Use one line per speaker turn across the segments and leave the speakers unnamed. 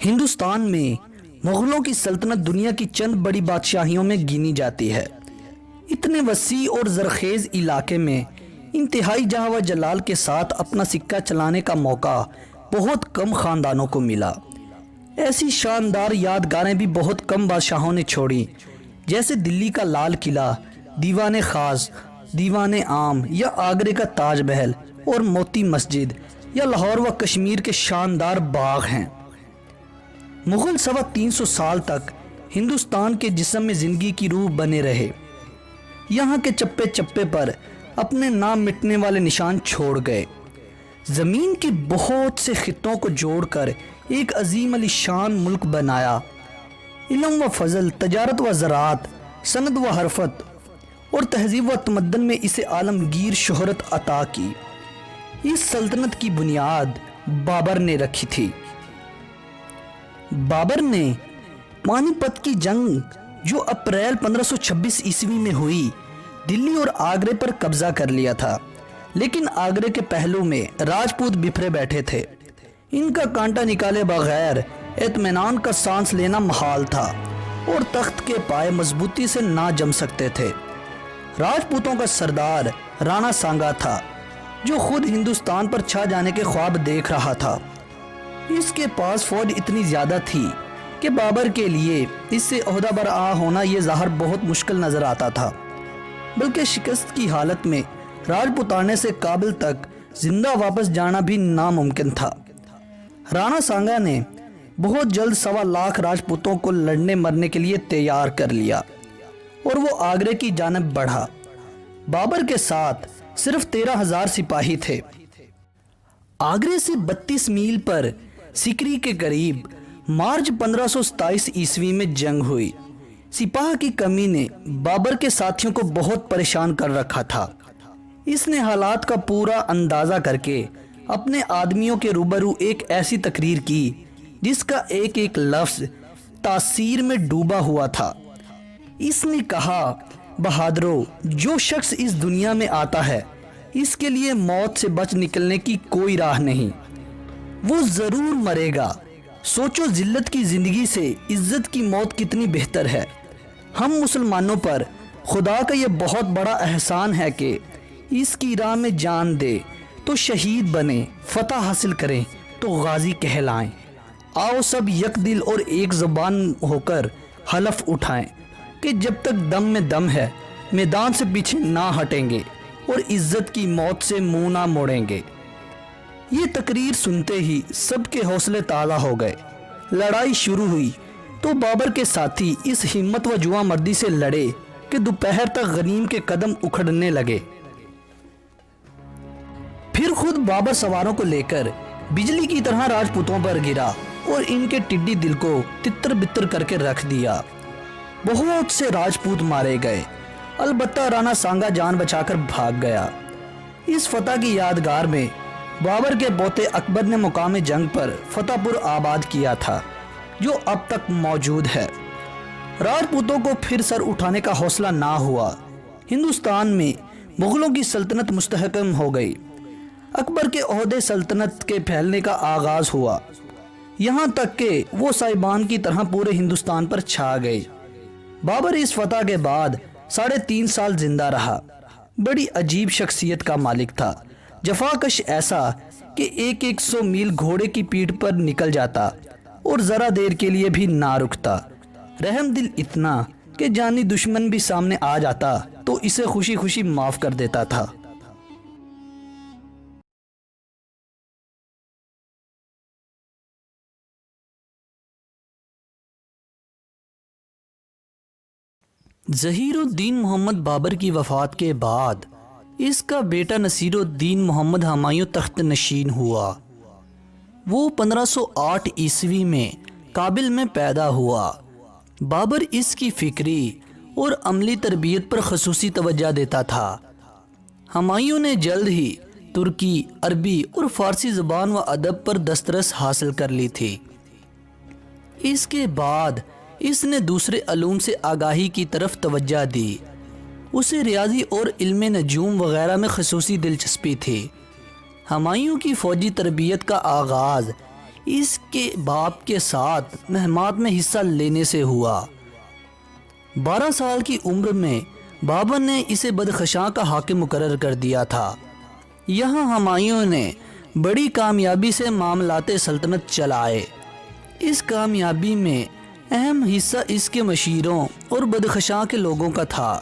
ہندوستان میں مغلوں کی سلطنت دنیا کی چند بڑی بادشاہیوں میں گنی جاتی ہے۔ اتنے وسیع اور زرخیز علاقے میں انتہائی جاہ و جلال کے ساتھ اپنا سکہ چلانے کا موقع بہت کم خاندانوں کو ملا۔ ایسی شاندار یادگاریں بھی بہت کم بادشاہوں نے چھوڑی، جیسے دلی کا لال قلعہ، دیوان خاص، دیوان عام، یا آگرے کا تاج محل اور موتی مسجد، یا لاہور و کشمیر کے شاندار باغ ہیں۔ مغل 350 سال تک ہندوستان کے جسم میں زندگی کی روح بنے رہے۔ یہاں کے چپے چپے پر اپنے نام مٹنے والے نشان چھوڑ گئے۔ زمین کے بہت سے خطوں کو جوڑ کر ایک عظیم الشان ملک بنایا۔ علم و فضل، تجارت و زراعت، سند و حرفت اور تہذیب و تمدن میں اسے عالمگیر شہرت عطا کی۔ اس سلطنت کی بنیاد بابر نے رکھی تھی۔ بابر نے پانی پت کی جنگ، جو اپریل 1526 عیسوی میں ہوئی، دلی اور آگرے پر قبضہ کر لیا تھا، لیکن آگرے کے پہلو میں راجپوت بکھرے بیٹھے تھے۔ ان کا کانٹا نکالے بغیر اطمینان کا سانس لینا محال تھا اور تخت کے پائے مضبوطی سے نہ جم سکتے تھے۔ راجپوتوں کا سردار رانا سانگا تھا، جو خود ہندوستان پر چھا جانے کے خواب دیکھ رہا تھا۔ اس کے پاس فوج اتنی زیادہ تھی کہ بابر کے لیے اس سے عہدہ برآ ہونا یہ ظاہر بہت مشکل نظر آتا تھا، بلکہ شکست کی حالت میں راجپوتانے سے کابل تک زندہ واپس جانا بھی ناممکن تھا۔ رانا سانگا نے بہت جلد 1.25 لاکھ راجپوتوں کو لڑنے مرنے کے لیے تیار کر لیا اور وہ آگرے کی جانب بڑھا۔ بابر کے ساتھ صرف 13,000 سپاہی تھے۔ آگرے سے 32 میل پر سکری کے قریب مارچ 1527 عیسوی میں جنگ ہوئی۔ سپاہ کی کمی نے بابر کے ساتھیوں کو بہت پریشان کر رکھا تھا۔ اس نے حالات کا پورا اندازہ کر کے اپنے آدمیوں کے روبرو ایک ایسی تقریر کی جس کا ایک ایک لفظ تاثیر میں ڈوبا ہوا تھا۔ اس نے کہا، بہادرو، جو شخص اس دنیا میں آتا ہے اس کے لیے موت سے بچ نکلنے کی کوئی راہ نہیں، وہ ضرور مرے گا۔ سوچو ذلت کی زندگی سے عزت کی موت کتنی بہتر ہے۔ ہم مسلمانوں پر خدا کا یہ بہت بڑا احسان ہے کہ اس کی راہ میں جان دے تو شہید بنے، فتح حاصل کریں تو غازی کہلائیں۔ آؤ سب یک دل اور ایک زبان ہو کر حلف اٹھائیں کہ جب تک دم میں دم ہے میدان سے پیچھے نہ ہٹیں گے اور عزت کی موت سے منہ نہ موڑیں گے۔ یہ تقریر سنتے ہی سب کے حوصلے تازہ ہو گئے۔ لڑائی شروع ہوئی تو بابر کے ساتھی اس ہمت و جواں مردی سے لڑے کہ دوپہر تک غنیم کے قدم اکھڑنے لگے۔ پھر خود بابر سواروں کو لے کر بجلی کی طرح راجپوتوں پر گرا اور ان کے ٹڈی دل کو تتر بتر کر کے رکھ دیا۔ بہت سے راجپوت مارے گئے، البتہ رانا سانگا جان بچا کر بھاگ گیا۔ اس فتح کی یادگار میں بابر کے پوتے اکبر نے مقام جنگ پر فتح پور آباد کیا تھا، جو اب تک موجود ہے۔ راجپوتوں کو پھر سر اٹھانے کا حوصلہ نہ ہوا۔ ہندوستان میں مغلوں کی سلطنت مستحکم ہو گئی۔ اکبر کے عہدے سلطنت کے پھیلنے کا آغاز ہوا، یہاں تک کہ وہ صاحبان کی طرح پورے ہندوستان پر چھا گئے۔ بابر اس فتح کے بعد 3.5 سال زندہ رہا۔ بڑی عجیب شخصیت کا مالک تھا، جفاکش ایسا کہ 100 میل گھوڑے کی پیٹھ پر نکل جاتا اور ذرا دیر کے لیے بھی نہ رکتا۔ رحم دل اتنا کہ جانی دشمن بھی سامنے آ جاتا تو اسے خوشی خوشی معاف کر دیتا تھا۔ ظہیر الدین محمد بابر کی وفات کے بعد اس کا بیٹا نصیر الدین محمد ہمایوں تخت نشین ہوا۔ وہ 1508 عیسوی میں کابل میں پیدا ہوا۔ بابر اس کی فکری اور عملی تربیت پر خصوصی توجہ دیتا تھا۔ ہمایوں نے جلد ہی ترکی، عربی اور فارسی زبان و ادب پر دسترس حاصل کر لی تھی۔ اس کے بعد اس نے دوسرے علوم سے آگاہی کی طرف توجہ دی۔ اسے ریاضی اور علم نجوم وغیرہ میں خصوصی دلچسپی تھی۔ ہمایوں کی فوجی تربیت کا آغاز اس کے باپ کے ساتھ مہمات میں حصہ لینے سے ہوا۔ 12 سال کی عمر میں بابر نے اسے بدخشاں کا حاکم مقرر کر دیا تھا۔ یہاں ہمایوں نے بڑی کامیابی سے معاملات سلطنت چلائے۔ اس کامیابی میں اہم حصہ اس کے مشیروں اور بدخشاں کے لوگوں کا تھا۔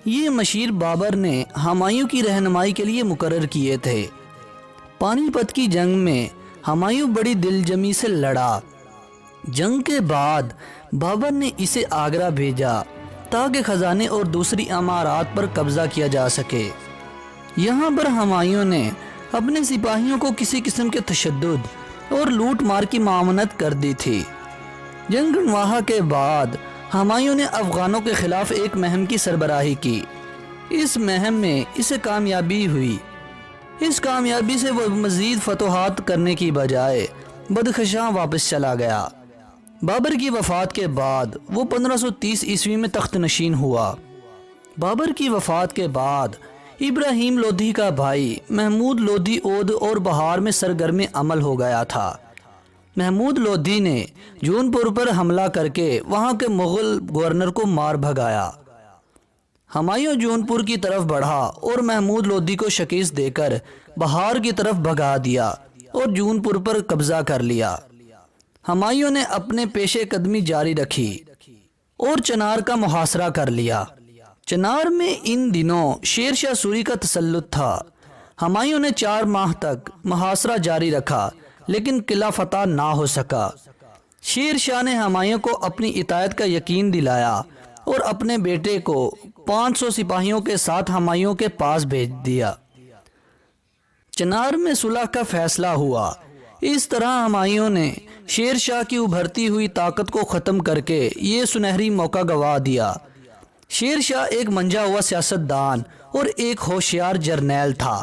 یہ مشیر بابر نے ہمایوں کی رہنمائی کے لیے مقرر کیے تھے۔ پانی پت کی جنگ میں ہمایوں بڑی دل جمی سے لڑا۔ جنگ کے بعد بابر نے اسے آگرہ بھیجا تاکہ خزانے اور دوسری امارات پر قبضہ کیا جا سکے۔ یہاں پر ہمایوں نے اپنے سپاہیوں کو کسی قسم کے تشدد اور لوٹ مار کی ممانعت کر دی تھی۔ جنگ گنواہا کے بعد ہمایوں نے افغانوں کے خلاف ایک مہم کی سربراہی کی۔ اس مہم میں اسے کامیابی ہوئی۔ اس کامیابی سے وہ مزید فتوحات کرنے کی بجائے بدخشاں واپس چلا گیا۔ بابر کی وفات کے بعد وہ 1530 عیسوی میں تخت نشین ہوا۔ بابر کی وفات کے بعد ابراہیم لودھی کا بھائی محمود لودھی اودھ اور بہار میں سرگرم عمل ہو گیا تھا۔ محمود لودھی نے جون پور پر حملہ کر کے وہاں کے مغل گورنر کو مار بھگایا۔ ہمایوں جون پور کی طرف بڑھا اور محمود لودھی کو شکست دے کر بہار کی طرف بھگا دیا اور جون پور پر قبضہ کر لیا۔ ہمایوں نے اپنے پیشے قدمی جاری رکھی اور چنار کا محاصرہ کر لیا۔ چنار میں ان دنوں شیر شاہ سوری کا تسلط تھا۔ ہمایوں نے 4 ماہ تک محاصرہ جاری رکھا لیکن قلعہ فتح نہ ہو سکا۔ شیر شاہ نے ہمایوں کو اپنی اطاعت کا یقین دلایا اور اپنے بیٹے کو 500 سپاہیوں کے ساتھ ہمایوں کے پاس بھیج دیا۔ چنار میں صلح کا فیصلہ ہوا۔ اس طرح ہمایوں نے شیر شاہ کی ابھرتی ہوئی طاقت کو ختم کر کے یہ سنہری موقع گوا دیا۔ شیر شاہ ایک منجھا ہوا سیاست دان اور ایک ہوشیار جرنیل تھا۔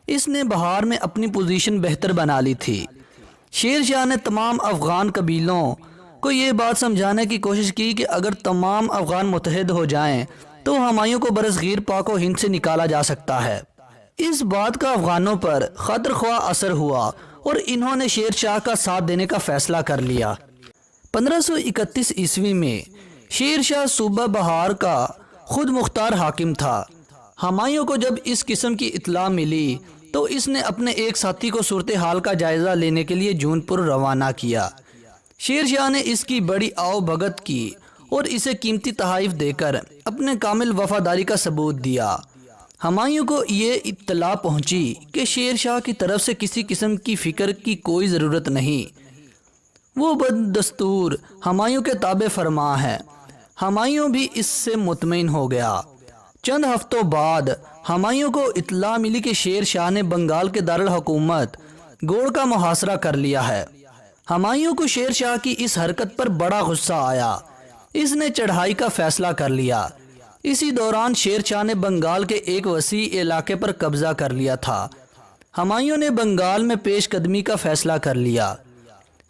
اس نے بہار میں اپنی پوزیشن بہتر بنا لی تھی۔ شیر شاہ نے تمام افغان قبیلوں کو یہ بات سمجھانے کی کوشش کی کہ اگر تمام افغان متحد ہو جائیں تو ہمایوں کو برصغیر پاک و ہند سے نکالا جا سکتا ہے۔ اس بات کا افغانوں پر خاطر خواہ اثر ہوا اور انہوں نے شیر شاہ کا ساتھ دینے کا فیصلہ کر لیا۔ 1531 عیسوی میں شیر شاہ صوبہ بہار کا خود مختار حاکم تھا۔ ہمایوں کو جب اس قسم کی اطلاع ملی تو اس نے اپنے ایک ساتھی کو صورتحال کا جائزہ لینے کے لیے جون پور روانہ کیا۔ شیر شاہ نے اس کی بڑی آؤ بھگت کی اور اسے قیمتی تحائف دے کر اپنے کامل وفاداری کا ثبوت دیا۔ ہمایوں کو یہ اطلاع پہنچی کہ شیر شاہ کی طرف سے کسی قسم کی فکر کی کوئی ضرورت نہیں، وہ بدستور ہمایوں کے تابع فرما ہے۔ ہمایوں بھی اس سے مطمئن ہو گیا۔ چند ہفتوں بعد ہمایوں کو اطلاع ملی کہ شیر شاہ نے بنگال کے دارالحکومت گوڑ کا محاصرہ کر لیا ہے۔ ہمایوں کو شیر شاہ کی اس حرکت پر بڑا غصہ آیا۔ اس نے چڑھائی کا فیصلہ کر لیا۔ اسی دوران شیر شاہ نے بنگال کے ایک وسیع علاقے پر قبضہ کر لیا تھا۔ ہمایوں نے بنگال میں پیش قدمی کا فیصلہ کر لیا۔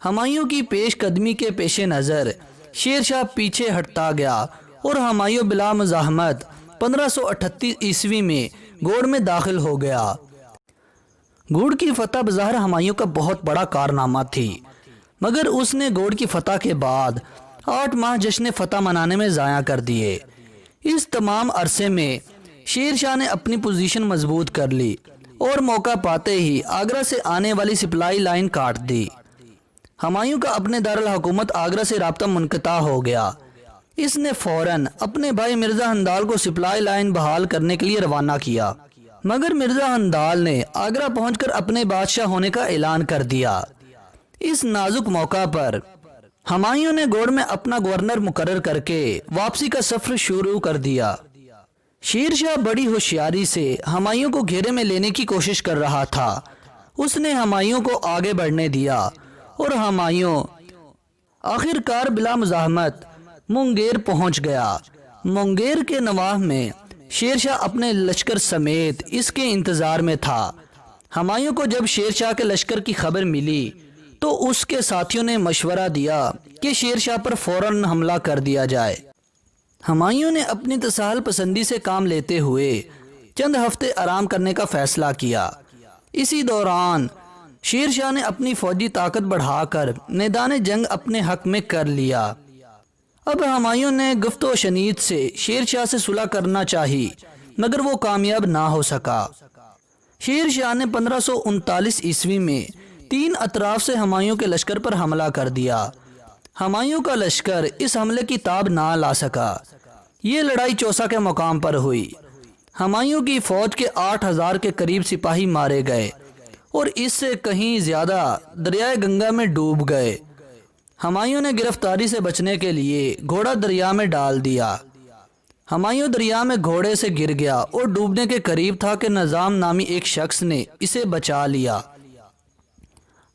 ہمایوں کی پیش قدمی کے پیش نظر شیر شاہ پیچھے ہٹتا گیا اور ہمایوں بلا مزاحمت 1538 عیسوی میں گوڑ میں داخل ہو گیا۔ گوڑ کی فتح بظاہر ہمایوں کا بہت بڑا کارنامہ تھی، مگر اس نے گوڑ کی فتح کے بعد 8 ماہ جشن فتح منانے میں ضائع کر دیے۔ اس تمام عرصے میں شیر شاہ نے اپنی پوزیشن مضبوط کر لی اور موقع پاتے ہی آگرہ سے آنے والی سپلائی لائن کاٹ دی۔ ہمایوں کا اپنے دارالحکومت آگرہ سے رابطہ منقطع ہو گیا۔ اس نے فوراً اپنے بھائی مرزا ہندال کو سپلائی لائن بحال کرنے کے لیے روانہ کیا، مگر مرزا ہندال نے آگرہ پہنچ کر اپنے بادشاہ ہونے کا اعلان کر دیا۔ اس نازک موقع پر ہمایوں نے گوڑ میں اپنا گورنر مقرر کر کے واپسی کا سفر شروع کر دیا۔ شیر شاہ بڑی ہوشیاری سے ہمایوں کو گھیرے میں لینے کی کوشش کر رہا تھا۔ اس نے ہمایوں کو آگے بڑھنے دیا اور ہمایوں آخر کار بلا مزاحمت مونگیر پہنچ گیا۔ مونگیر کے نواح میں شیر شاہ اپنے لشکر سمیت اس کے انتظار میں تھا۔ ہمایوں کو جب شیر شاہ کے لشکر کی خبر ملی تو اس کے ساتھیوں نے مشورہ دیا کہ شیر شاہ پر فوراً حملہ کر دیا جائے۔ ہمایوں نے اپنی تساہل پسندی سے کام لیتے ہوئے چند ہفتے آرام کرنے کا فیصلہ کیا۔ اسی دوران شیر شاہ نے اپنی فوجی طاقت بڑھا کر میدان جنگ اپنے حق میں کر لیا۔ اب ہمایوں نے گفت و شنید سے شیر شاہ سے صلح کرنا چاہی، مگر وہ کامیاب نہ ہو سکا۔ شیر شاہ نے 1539 عیسوی میں 3 اطراف سے ہمایوں کے لشکر پر حملہ کر دیا۔ ہمایوں کا لشکر اس حملے کی تاب نہ لا سکا۔ یہ لڑائی چوسا کے مقام پر ہوئی۔ ہمایوں کی فوج کے 8000 کے قریب سپاہی مارے گئے اور اس سے کہیں زیادہ دریائے گنگا میں ڈوب گئے۔ ہمایوں نے گرفتاری سے بچنے کے لیے گھوڑا دریا میں ڈال دیا۔ ہمایوں دریا میں گھوڑے سے گر گیا اور ڈوبنے کے قریب تھا کہ نظام نامی ایک شخص نے اسے بچا لیا۔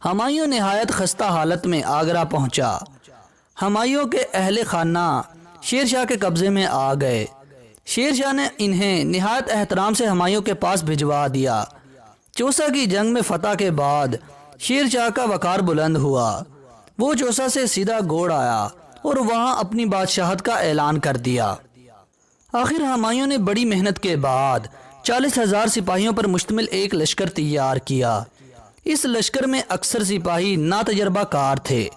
ہمایوں نہایت خستہ حالت میں آگرہ پہنچا۔ ہمایوں کے اہل خانہ شیر شاہ کے قبضے میں آ گئے۔ شیر شاہ نے انہیں نہایت احترام سے ہمایوں کے پاس بھجوا دیا۔ چوسا کی جنگ میں فتح کے بعد شیر شاہ کا وقار بلند ہوا۔ وہ چوسا سے سیدھا گوڑ آیا اور وہاں اپنی بادشاہت کا اعلان کر دیا۔ آخر ہمایوں نے بڑی محنت کے بعد 40,000 سپاہیوں پر مشتمل ایک لشکر تیار کیا۔ اس لشکر میں اکثر سپاہی ناتجربہ کار تھے،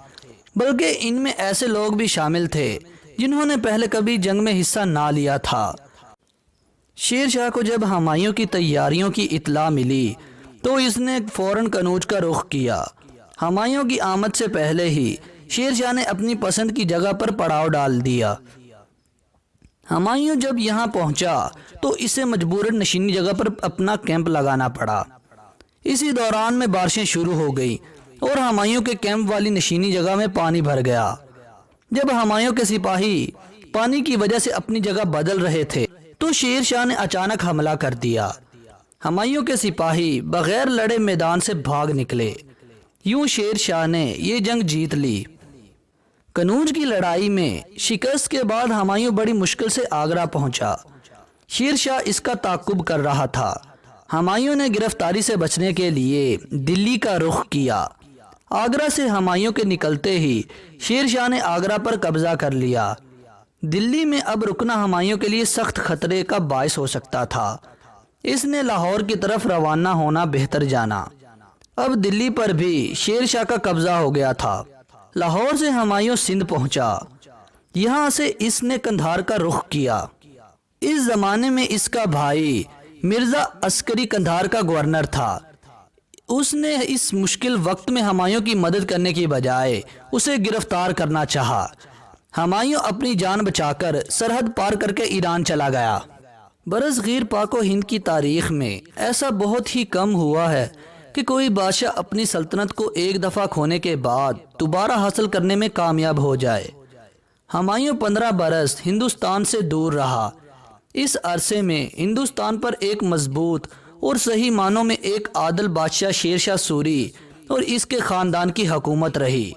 بلکہ ان میں ایسے لوگ بھی شامل تھے جنہوں نے پہلے کبھی جنگ میں حصہ نہ لیا تھا۔ شیر شاہ کو جب ہمایوں کی تیاریوں کی اطلاع ملی تو اس نے فوراً کنوج کا رخ کیا۔ ہمایوں کی آمد سے پہلے ہی شیر شاہ نے اپنی پسند کی جگہ پر پڑاؤ ڈال دیا۔ ہمایوں جب یہاں پہنچا تو اسے مجبوراً نشینی جگہ پر اپنا کیمپ لگانا پڑا۔ اسی دوران میں بارشیں شروع ہو گئی اور ہمایوں کے کیمپ والی نشینی جگہ میں پانی بھر گیا۔ جب ہمایوں کے سپاہی پانی کی وجہ سے اپنی جگہ بدل رہے تھے تو شیر شاہ نے اچانک حملہ کر دیا۔ ہمایوں کے سپاہی بغیر لڑے میدان سے بھاگ نکلے۔ یوں شیر شاہ نے یہ جنگ جیت لی۔ کنوج کی لڑائی میں شکست کے بعد ہمایوں بڑی مشکل سے آگرہ پہنچا۔ شیر شاہ اس کا تعاقب کر رہا تھا۔ ہمایوں نے گرفتاری سے بچنے کے لیے دلی کا رخ کیا۔ آگرہ سے ہمایوں کے نکلتے ہی شیر شاہ نے آگرہ پر قبضہ کر لیا۔ دلی میں اب رکنا ہمایوں کے لیے سخت خطرے کا باعث ہو سکتا تھا۔ اس نے لاہور کی طرف روانہ ہونا بہتر جانا۔ اب دلی پر بھی شیر شاہ کا قبضہ ہو گیا تھا۔ لاہور سے ہمایوں سندھ پہنچا۔ یہاں سے اس نے قندھار کا رخ کیا۔ اس زمانے میں اس کا بھائی مرزا عسکری قندھار کا گورنر تھا۔ اس نے اس مشکل وقت میں ہمایوں کی مدد کرنے کی بجائے اسے گرفتار کرنا چاہا۔ ہمایوں اپنی جان بچا کر سرحد پار کر کے ایران چلا گیا۔ برصغیر پاک و ہند کی تاریخ میں ایسا بہت ہی کم ہوا ہے کہ کوئی بادشاہ اپنی سلطنت کو ایک دفعہ کھونے کے بعد دوبارہ حاصل کرنے میں کامیاب ہو جائے۔ ہمایوں 15 برس ہندوستان سے دور رہا۔ اس عرصے میں ہندوستان پر ایک مضبوط اور صحیح معنوں میں ایک عادل بادشاہ شیر شاہ سوری اور اس کے خاندان کی حکومت رہی۔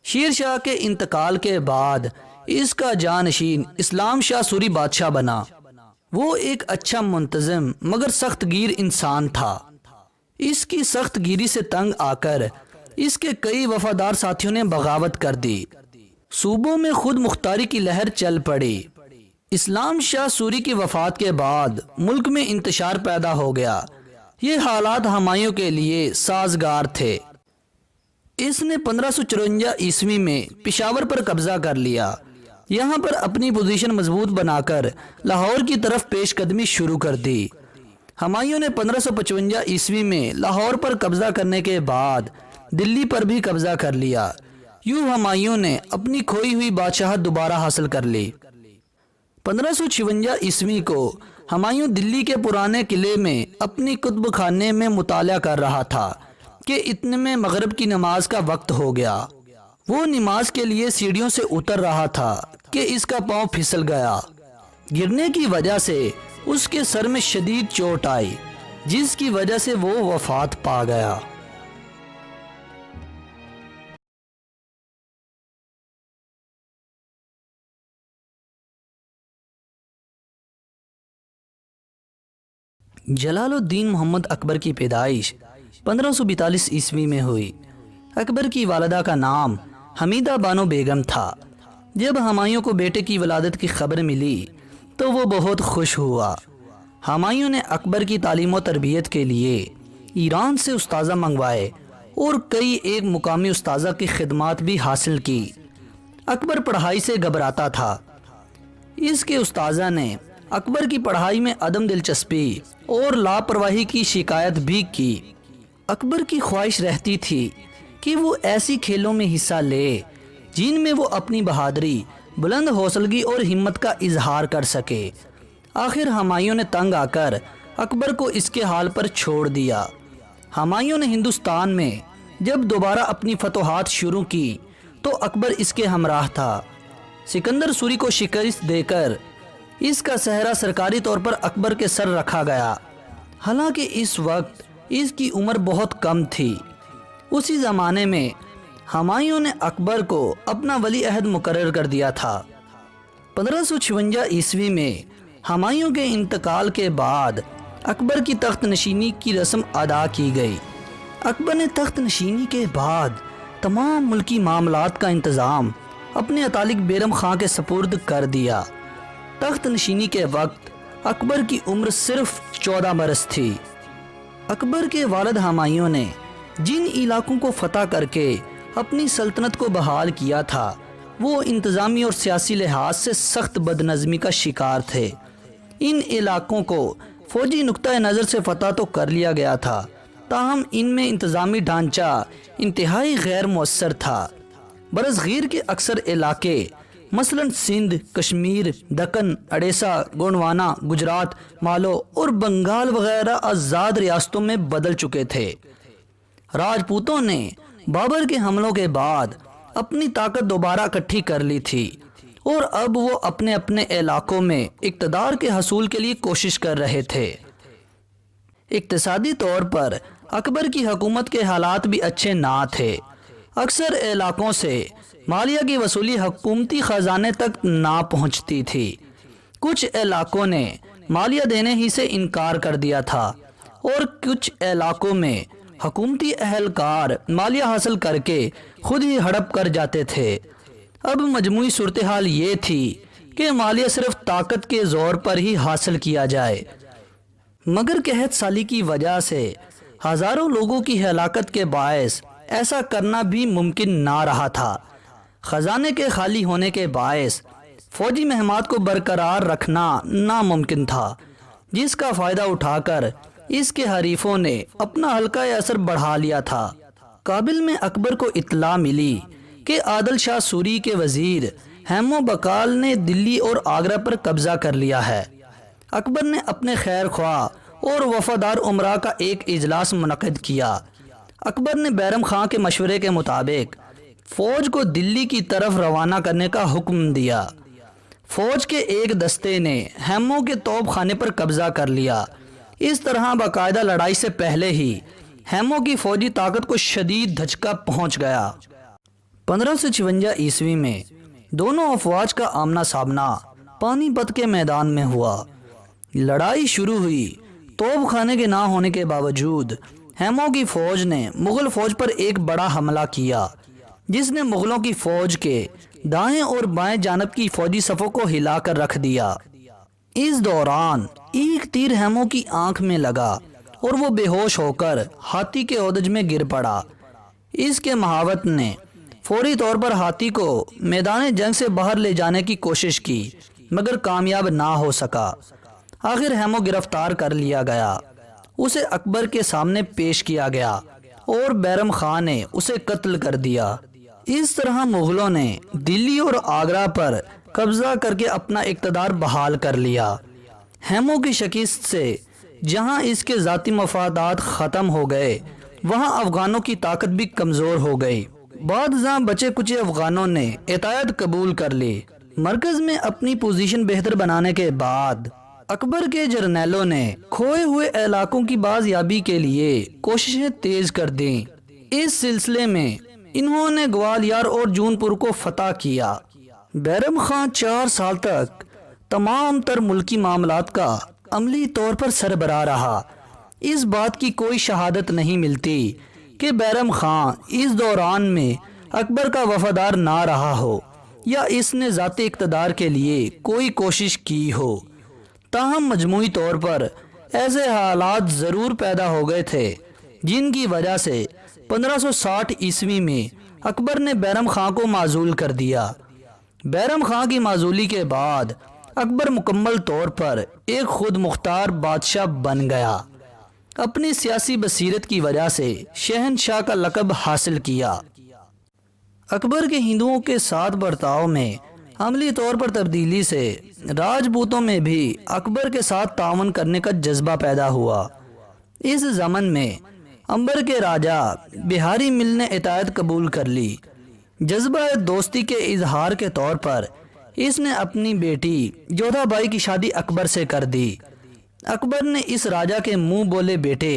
شیر شاہ کے انتقال کے بعد اس کا جانشین اسلام شاہ سوری بادشاہ بنا۔ وہ ایک اچھا منتظم مگر سخت گیر انسان تھا۔ اس کی سخت گیری سے تنگ آ کر اس کے کئی وفادار ساتھیوں نے بغاوت کر دی۔ صوبوں میں خود مختاری کی لہر چل پڑی۔ اسلام شاہ سوری کی وفات کے بعد ملک میں انتشار پیدا ہو گیا۔ یہ حالات ہمایوں کے لیے سازگار تھے۔ اس نے 1554 عیسوی میں پشاور پر قبضہ کر لیا۔ یہاں پر اپنی پوزیشن مضبوط بنا کر لاہور کی طرف پیش قدمی شروع کر دی۔ ہمایوں نے 1555 عیسوی میں لاہور پر قبضہ کرنے کے بعد دلی پر بھی قبضہ کر لیا۔ یوں ہمایوں نے اپنی کھوئی ہوئی بادشاہت دوبارہ حاصل کر لی۔ 1556 عیسوی کو ہمایوں دلی کے پرانے قلعے میں اپنی کتب خانے میں مطالعہ کر رہا تھا کہ اتنے میں مغرب کی نماز کا وقت ہو گیا۔ وہ نماز کے لیے سیڑھیوں سے اتر رہا تھا کہ اس کا پاؤں پھسل گیا۔ گرنے کی وجہ سے اس کے سر میں شدید چوٹ آئی، جس کی وجہ سے وہ وفات پا گیا۔ جلال الدین محمد اکبر کی پیدائش 1542 عیسوی میں ہوئی۔ اکبر کی والدہ کا نام حمیدہ بانو بیگم تھا۔ جب ہمایوں کو بیٹے کی ولادت کی خبر ملی تو وہ بہت خوش ہوا۔ ہمایوں نے اکبر کی تعلیم و تربیت کے لیے ایران سے استاذہ منگوائے اور کئی ایک مقامی استاذہ کی خدمات بھی حاصل کی۔ اکبر پڑھائی سے گھبراتا تھا۔ اس کے استاذہ نے اکبر کی پڑھائی میں عدم دلچسپی اور لاپرواہی کی شکایت بھی کی۔ اکبر کی خواہش رہتی تھی کہ وہ ایسی کھیلوں میں حصہ لے جن میں وہ اپنی بہادری، بلند حوصلگی اور ہمت کا اظہار کر سکے۔ آخر ہمایوں نے تنگ آ کر اکبر کو اس کے حال پر چھوڑ دیا۔ ہمایوں نے ہندوستان میں جب دوبارہ اپنی فتوحات شروع کی تو اکبر اس کے ہمراہ تھا۔ سکندر سوری کو شکست دے کر اس کا سہرا سرکاری طور پر اکبر کے سر رکھا گیا، حالانکہ اس وقت اس کی عمر بہت کم تھی۔ اسی زمانے میں ہمایوں نے اکبر کو اپنا ولی عہد مقرر کر دیا تھا۔ 1556 عیسوی میں ہمایوں کے انتقال کے بعد اکبر کی تخت نشینی کی رسم ادا کی گئی۔ اکبر نے تخت نشینی کے بعد تمام ملکی معاملات کا انتظام اپنے اتالق بیرم خان کے سپرد کر دیا۔ تخت نشینی کے وقت اکبر کی عمر صرف 14 برس تھی۔ اکبر کے والد ہمایوں نے جن علاقوں کو فتح کر کے اپنی سلطنت کو بحال کیا تھا وہ انتظامی اور سیاسی لحاظ سے سخت بدنظمی کا شکار تھے۔ ان علاقوں کو فوجی نقطہ نظر سے فتح تو کر لیا گیا تھا، تاہم ان میں انتظامی ڈھانچہ انتہائی غیر مؤثر تھا۔ برصغیر کے اکثر علاقے مثلا سندھ، کشمیر، دکن، اڑیسہ، گونڈوانا، گجرات، مالو اور بنگال وغیرہ آزاد ریاستوں میں بدل چکے تھے۔ راجپوتوں نے بابر کے حملوں کے بعد اپنی طاقت دوبارہ اکٹھی کر لی تھی اور اب وہ اپنے اپنے علاقوں میں اقتدار کے حصول کے لیے کوشش کر رہے تھے۔ اقتصادی طور پر اکبر کی حکومت کے حالات بھی اچھے نہ تھے۔ اکثر علاقوں سے مالیہ کی وصولی حکومتی خزانے تک نہ پہنچتی تھی۔ کچھ علاقوں نے مالیہ دینے ہی سے انکار کر دیا تھا اور کچھ علاقوں میں حکومتی اہلکار مالیہ حاصل کر کے خود ہی ہڑپ کر جاتے تھے۔ اب مجموعی صورتحال یہ تھی کہ مالیہ صرف طاقت کے زور پر ہی حاصل کیا جائے، مگر قحط سالی کی وجہ سے ہزاروں لوگوں کی ہلاکت کے باعث ایسا کرنا بھی ممکن نہ رہا تھا۔ خزانے کے خالی ہونے کے باعث فوجی مہمات کو برقرار رکھنا ناممکن تھا، جس کا فائدہ اٹھا کر اس کے حریفوں نے اپنا حلقہ اثر بڑھا لیا تھا۔ کابل میں اکبر کو اطلاع ملی کہ عادل شاہ سوری کے وزیر ہیمو بقال نے دلی اور آگرہ پر قبضہ کر لیا ہے۔ اکبر نے اپنے خیر خواہ اور وفادار امراء کا ایک اجلاس منعقد کیا۔ اکبر نے بیرم خان کے مشورے کے مطابق فوج کو دلی کی طرف روانہ کرنے کا حکم دیا۔ فوج کے ایک دستے نے ہیمو کے توپ خانے پر قبضہ کر لیا۔ اس طرح باقاعدہ لڑائی سے پہلے ہی ہیمو کی فوجی طاقت کو شدید دھچکا پہنچ گیا۔ 1556 عیسوی میں دونوں افواج کا آمنا سامنا پانی پت کے میدان میں ہوا۔ لڑائی شروع ہوئی۔ توپ خانے کے نہ ہونے کے باوجود ہیمو کی فوج نے مغل فوج پر ایک بڑا حملہ کیا، جس نے مغلوں کی فوج کے دائیں اور بائیں جانب کی فوجی صفوں کو ہلا کر رکھ دیا۔ اس دوران ایک تیر ہیمو کی آنکھ میں لگا اور وہ بے ہوش ہو کر ہاتھی کے ہودج میں گر پڑا۔ اس کے محاوت نے فوری طور پر ہاتھی کو میدان جنگ سے باہر لے جانے کی کوشش کی، مگر کامیاب نہ ہو سکا۔ آخر ہیمو گرفتار کر لیا گیا۔ اسے اکبر کے سامنے پیش کیا گیا اور بیرم خان نے اسے قتل کر دیا۔ اس طرح مغلوں نے دلی اور آگرہ پر قبضہ کر کے اپنا اقتدار بحال کر لیا۔ ہیمو کی شکست سے جہاں اس کے ذاتی مفادات ختم ہو گئے، وہاں افغانوں کی طاقت بھی کمزور ہو گئی۔ بعد ازاں بچے کچے افغانوں نے اطاعت قبول کر لی۔ مرکز میں اپنی پوزیشن بہتر بنانے کے بعد اکبر کے جرنیلوں نے کھوئے ہوئے علاقوں کی بازیابی کے لیے کوششیں تیز کر دیں۔ اس سلسلے میں انہوں نے گوالیار اور جون پور کو فتح کیا۔ بیرم خان 4 سال تک تمام تر ملکی معاملات کا عملی طور پر سربراہ رہا۔ اس بات کی کوئی شہادت نہیں ملتی کہ بیرم خان اس دوران میں اکبر کا وفادار نہ رہا ہو یا اس نے ذاتی اقتدار کے لیے کوئی کوشش کی ہو۔ تاہم مجموعی طور پر ایسے حالات ضرور پیدا ہو گئے تھے جن کی وجہ سے 1560 عیسوی میں اکبر نے بیرم خان کو معزول کر دیا۔ بیرم خان کی معزولی کے بعد اکبر مکمل طور پر ایک خود مختار بادشاہ بن گیا۔ اپنی سیاسی بصیرت کی وجہ سے شہنشاہ کا لقب حاصل کیا۔ اکبر کے ہندوؤں کے ساتھ برتاؤ میں عملی طور پر تبدیلی سے راجپوتوں میں بھی اکبر کے ساتھ تعاون کرنے کا جذبہ پیدا ہوا۔ اس زمن میں امبر کے راجہ بہاری مل نے اطاعت قبول کر لی۔ جذبہ دوستی کے اظہار کے طور پر اس نے اپنی بیٹی جودھا بائی کی شادی اکبر سے کر دی۔ اکبر نے اس راجہ کے منہ بولے بیٹے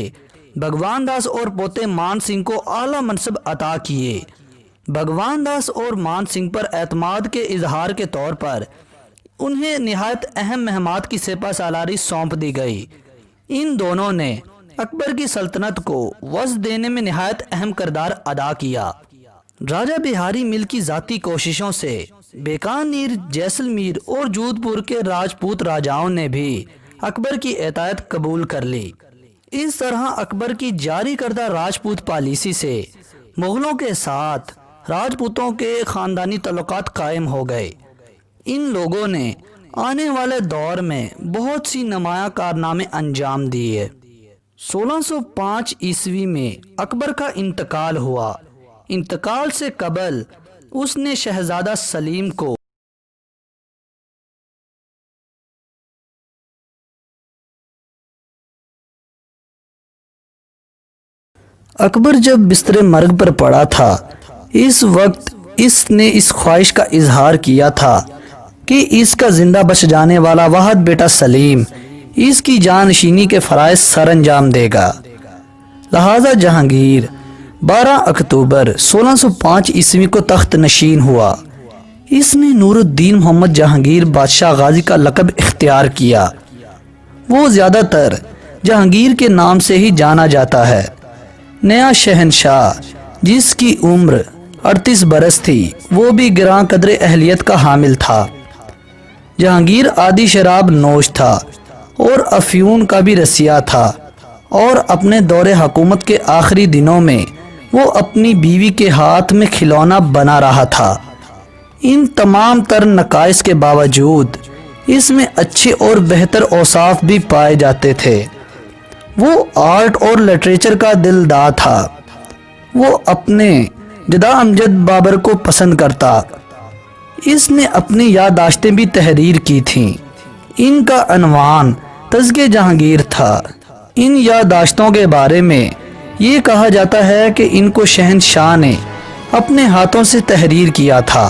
بھگوان داس اور پوتے مان سنگھ کو اعلیٰ منصب عطا کیے۔ بھگوان داس اور مان سنگھ پر اعتماد کے اظہار کے طور پر انہیں نہایت اہم مہمات کی سپہ سالاری سونپ دی گئی۔ ان دونوں نے اکبر کی سلطنت کو وسعت دینے میں نہایت اہم کردار ادا کیا۔ راجہ بہاری مل کی ذاتی کوششوں سے بیکانیر، جیسلمیر اور جودھ پور کے راجپوت راجاؤں نے بھی اکبر کی اطاعت قبول کر لی۔ اس طرح اکبر کی جاری کردہ راجپوت پالیسی سے مغلوں کے ساتھ راجپوتوں کے خاندانی تعلقات قائم ہو گئے۔ ان لوگوں نے آنے والے دور میں بہت سی نمایاں کارنامے انجام دیے۔ 1605 عیسوی میں اکبر کا انتقال ہوا۔ انتقال سے قبل اس نے شہزادہ سلیم کو اکبر جب بستر مرگ پر پڑا تھا، اس وقت اس نے اس خواہش کا اظہار کیا تھا کہ اس کا زندہ بچ جانے والا واحد بیٹا سلیم اس کی جانشینی کے فرائض سر انجام دے گا۔ لہذا جہانگیر 12 اکتوبر 1605 عیسوی کو تخت نشین ہوا۔ اس نے نور الدین محمد جہانگیر بادشاہ غازی کا لقب اختیار کیا۔ وہ زیادہ تر جہانگیر کے نام سے ہی جانا جاتا ہے۔ نیا شہنشاہ جس کی عمر 38 برس تھی، وہ بھی گراں قدر اہلیت کا حامل تھا۔ جہانگیر عادی شراب نوش تھا اور افیون کا بھی رسیا تھا، اور اپنے دور حکومت کے آخری دنوں میں وہ اپنی بیوی کے ہاتھ میں کھلونا بنا رہا تھا۔ ان تمام تر نقائص کے باوجود اس میں اچھے اور بہتر اوصاف بھی پائے جاتے تھے۔ وہ آرٹ اور لٹریچر کا دلدار تھا۔ وہ اپنے جدہ امجد بابر کو پسند کرتا۔ اس نے اپنی یادداشتیں بھی تحریر کی تھیں۔ ان کا عنوان تذکرہ جہانگیر تھا۔ ان یادداشتوں کے بارے میں یہ کہا جاتا ہے کہ ان کو شہنشاہ نے اپنے ہاتھوں سے تحریر کیا تھا،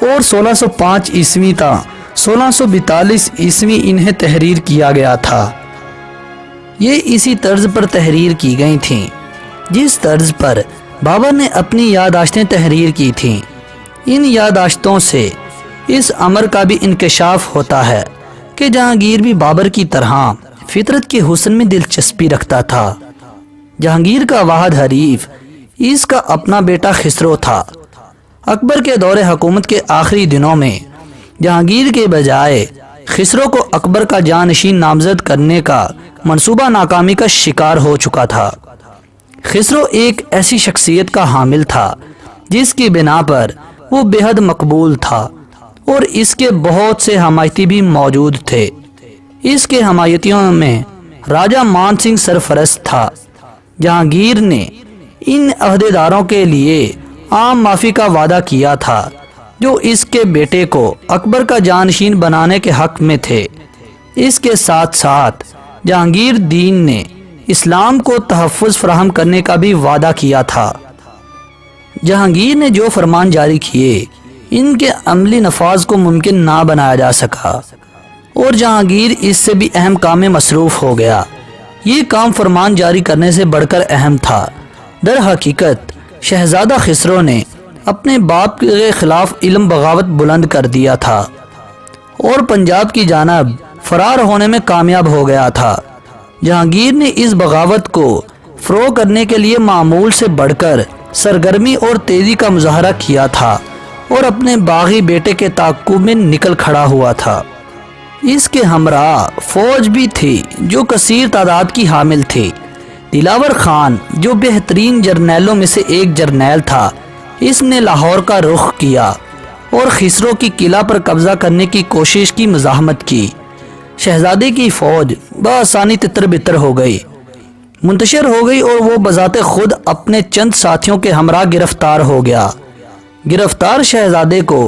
اور 1605 عیسوی تا 1642 عیسوی انہیں تحریر کیا گیا تھا۔ یہ اسی طرز پر تحریر کی گئی تھیں جس طرز پر بابر نے اپنی یادداشتیں تحریر کی تھیں۔ ان یادداشتوں سے اس امر کا بھی انکشاف ہوتا ہے کہ جہانگیر بھی بابر کی طرح فطرت کے حسن میں دلچسپی رکھتا تھا۔ جہانگیر کا واحد حریف اس کا اپنا بیٹا خسرو تھا۔ اکبر کے دور حکومت کے آخری دنوں میں جہانگیر کے بجائے خسرو کو اکبر کا جانشین نامزد کرنے کا منصوبہ ناکامی کا شکار ہو چکا تھا۔ خسرو ایک ایسی شخصیت کا حامل تھا جس کی بنا پر وہ بے حد مقبول تھا، اور اس کے بہت سے حمایتی بھی موجود تھے۔ اس کے حمایتیوں میں راجہ مان سنگھ سرفرست تھا۔ جہانگیر نے ان عہدیداروں کے لیے عام معافی کا وعدہ کیا تھا جو اس کے بیٹے کو اکبر کا جانشین بنانے کے حق میں تھے۔ اس کے ساتھ ساتھ جہانگیر دین نے اسلام کو تحفظ فراہم کرنے کا بھی وعدہ کیا تھا۔ جہانگیر نے جو فرمان جاری کیے، ان کے عملی نفاذ کو ممکن نہ بنایا جا سکا، اور جہانگیر اس سے بھی اہم کام میں مصروف ہو گیا۔ یہ کام فرمان جاری کرنے سے بڑھ کر اہم تھا۔ در حقیقت شہزادہ خسرو نے اپنے باپ کے خلاف علم بغاوت بلند کر دیا تھا اور پنجاب کی جانب فرار ہونے میں کامیاب ہو گیا تھا۔ جہانگیر نے اس بغاوت کو فروغ کرنے کے لیے معمول سے بڑھ کر سرگرمی اور تیزی کا مظاہرہ کیا تھا، اور اپنے باغی بیٹے کے تعاقب میں نکل کھڑا ہوا تھا۔ اس کے ہمراہ فوج بھی تھی جو کثیر تعداد کی حامل تھی۔ دلاور خان جو بہترین جرنیلوں میں سے ایک جرنیل تھا، اس نے لاہور کا رخ کیا اور خسرو کی قلعہ پر قبضہ کرنے کی کوشش کی مزاحمت کی۔ شہزادے کی فوج بآسانی تتر بتر ہو گئی، منتشر ہو گئی اور وہ بذات خود اپنے چند ساتھیوں کے ہمراہ گرفتار ہو گیا۔ گرفتار شہزادے کو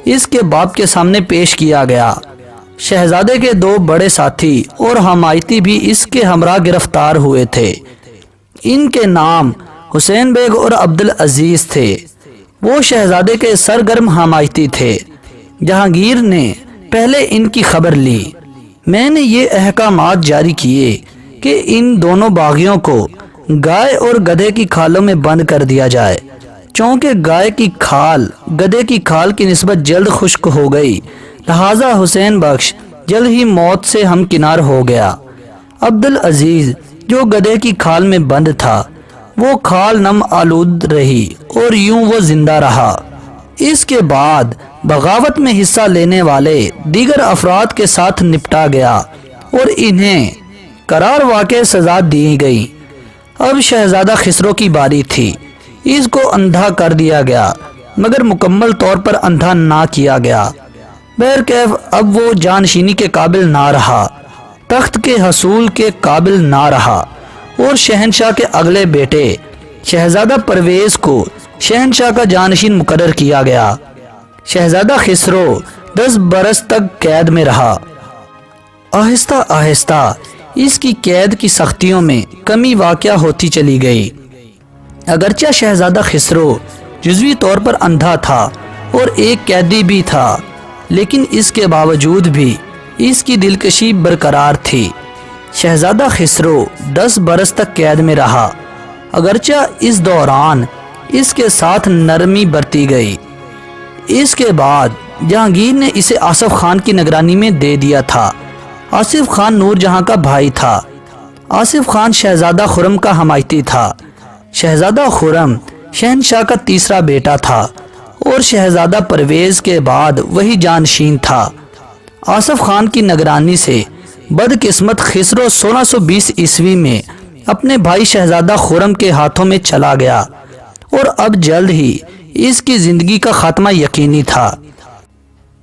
اس کے باپ کے سامنے پیش کیا گیا۔ شہزادے کے دو بڑے ساتھی اور حمایتی بھی اس کے ہمراہ گرفتار ہوئے تھے۔ ان کے نام حسین بیگ اور عبدالعزیز تھے۔ وہ شہزادے کے سرگرم حمایتی تھے۔ جہانگیر نے پہلے ان کی خبر لی۔ میں نے یہ احکامات جاری کیے کہ ان دونوں باغیوں کو گائے اور گدھے کی کھالوں میں بند کر دیا جائے۔ چونکہ گائے کی کھال گدھے کی کھال کی نسبت جلد خشک ہو گئی، لہذا حسین بخش جلد ہی موت سے ہمکنار ہو گیا۔ عبدالعزیز جو گدھے کی کھال میں بند تھا، وہ کھال نم آلود رہی اور یوں وہ زندہ رہا۔ اس کے بعد بغاوت میں حصہ لینے والے دیگر افراد کے ساتھ نپٹا گیا اور انہیں قرار واقع سزا دی گئی۔ اب شہزادہ خسرو کی باری تھی۔ اس کو اندھا کر دیا گیا، مگر مکمل طور پر اندھا نہ کیا گیا۔ بہرکیف اب وہ جانشینی کے قابل نہ رہا، تخت کے حصول کے قابل نہ رہا اور شہنشاہ کے اگلے بیٹے شہزادہ پرویز کو شہنشاہ کا جانشین مقرر کیا گیا۔ شہزادہ خسرو 10 برس تک قید میں رہا۔ آہستہ آہستہ اس کی قید کی سختیوں میں کمی واقع ہوتی چلی گئی۔ اگرچہ شہزادہ خسرو جزوی طور پر اندھا تھا اور ایک قیدی بھی تھا، لیکن اس کے باوجود بھی اس کی دلکشی برقرار تھی۔ شہزادہ خسرو 10 برس تک قید میں رہا، اگرچہ اس دوران اس کے ساتھ نرمی برتی گئی۔ اس کے بعد جہانگیر نے اسے آصف خان کی نگرانی میں دے دیا تھا۔ آصف خان نور جہاں کا بھائی تھا۔ آصف خان شہزادہ خرم کا حمایتی تھا۔ شہزادہ خرم شہنشاہ کا تیسرا بیٹا تھا اور شہزادہ پرویز کے بعد وہی جانشین تھا۔ آصف خان کی نگرانی سے بدقسمت خسرو 1620 عیسوی میں اپنے بھائی شہزادہ خرم کے ہاتھوں میں چلا گیا اور اب جلد ہی اس کی زندگی کا خاتمہ یقینی تھا۔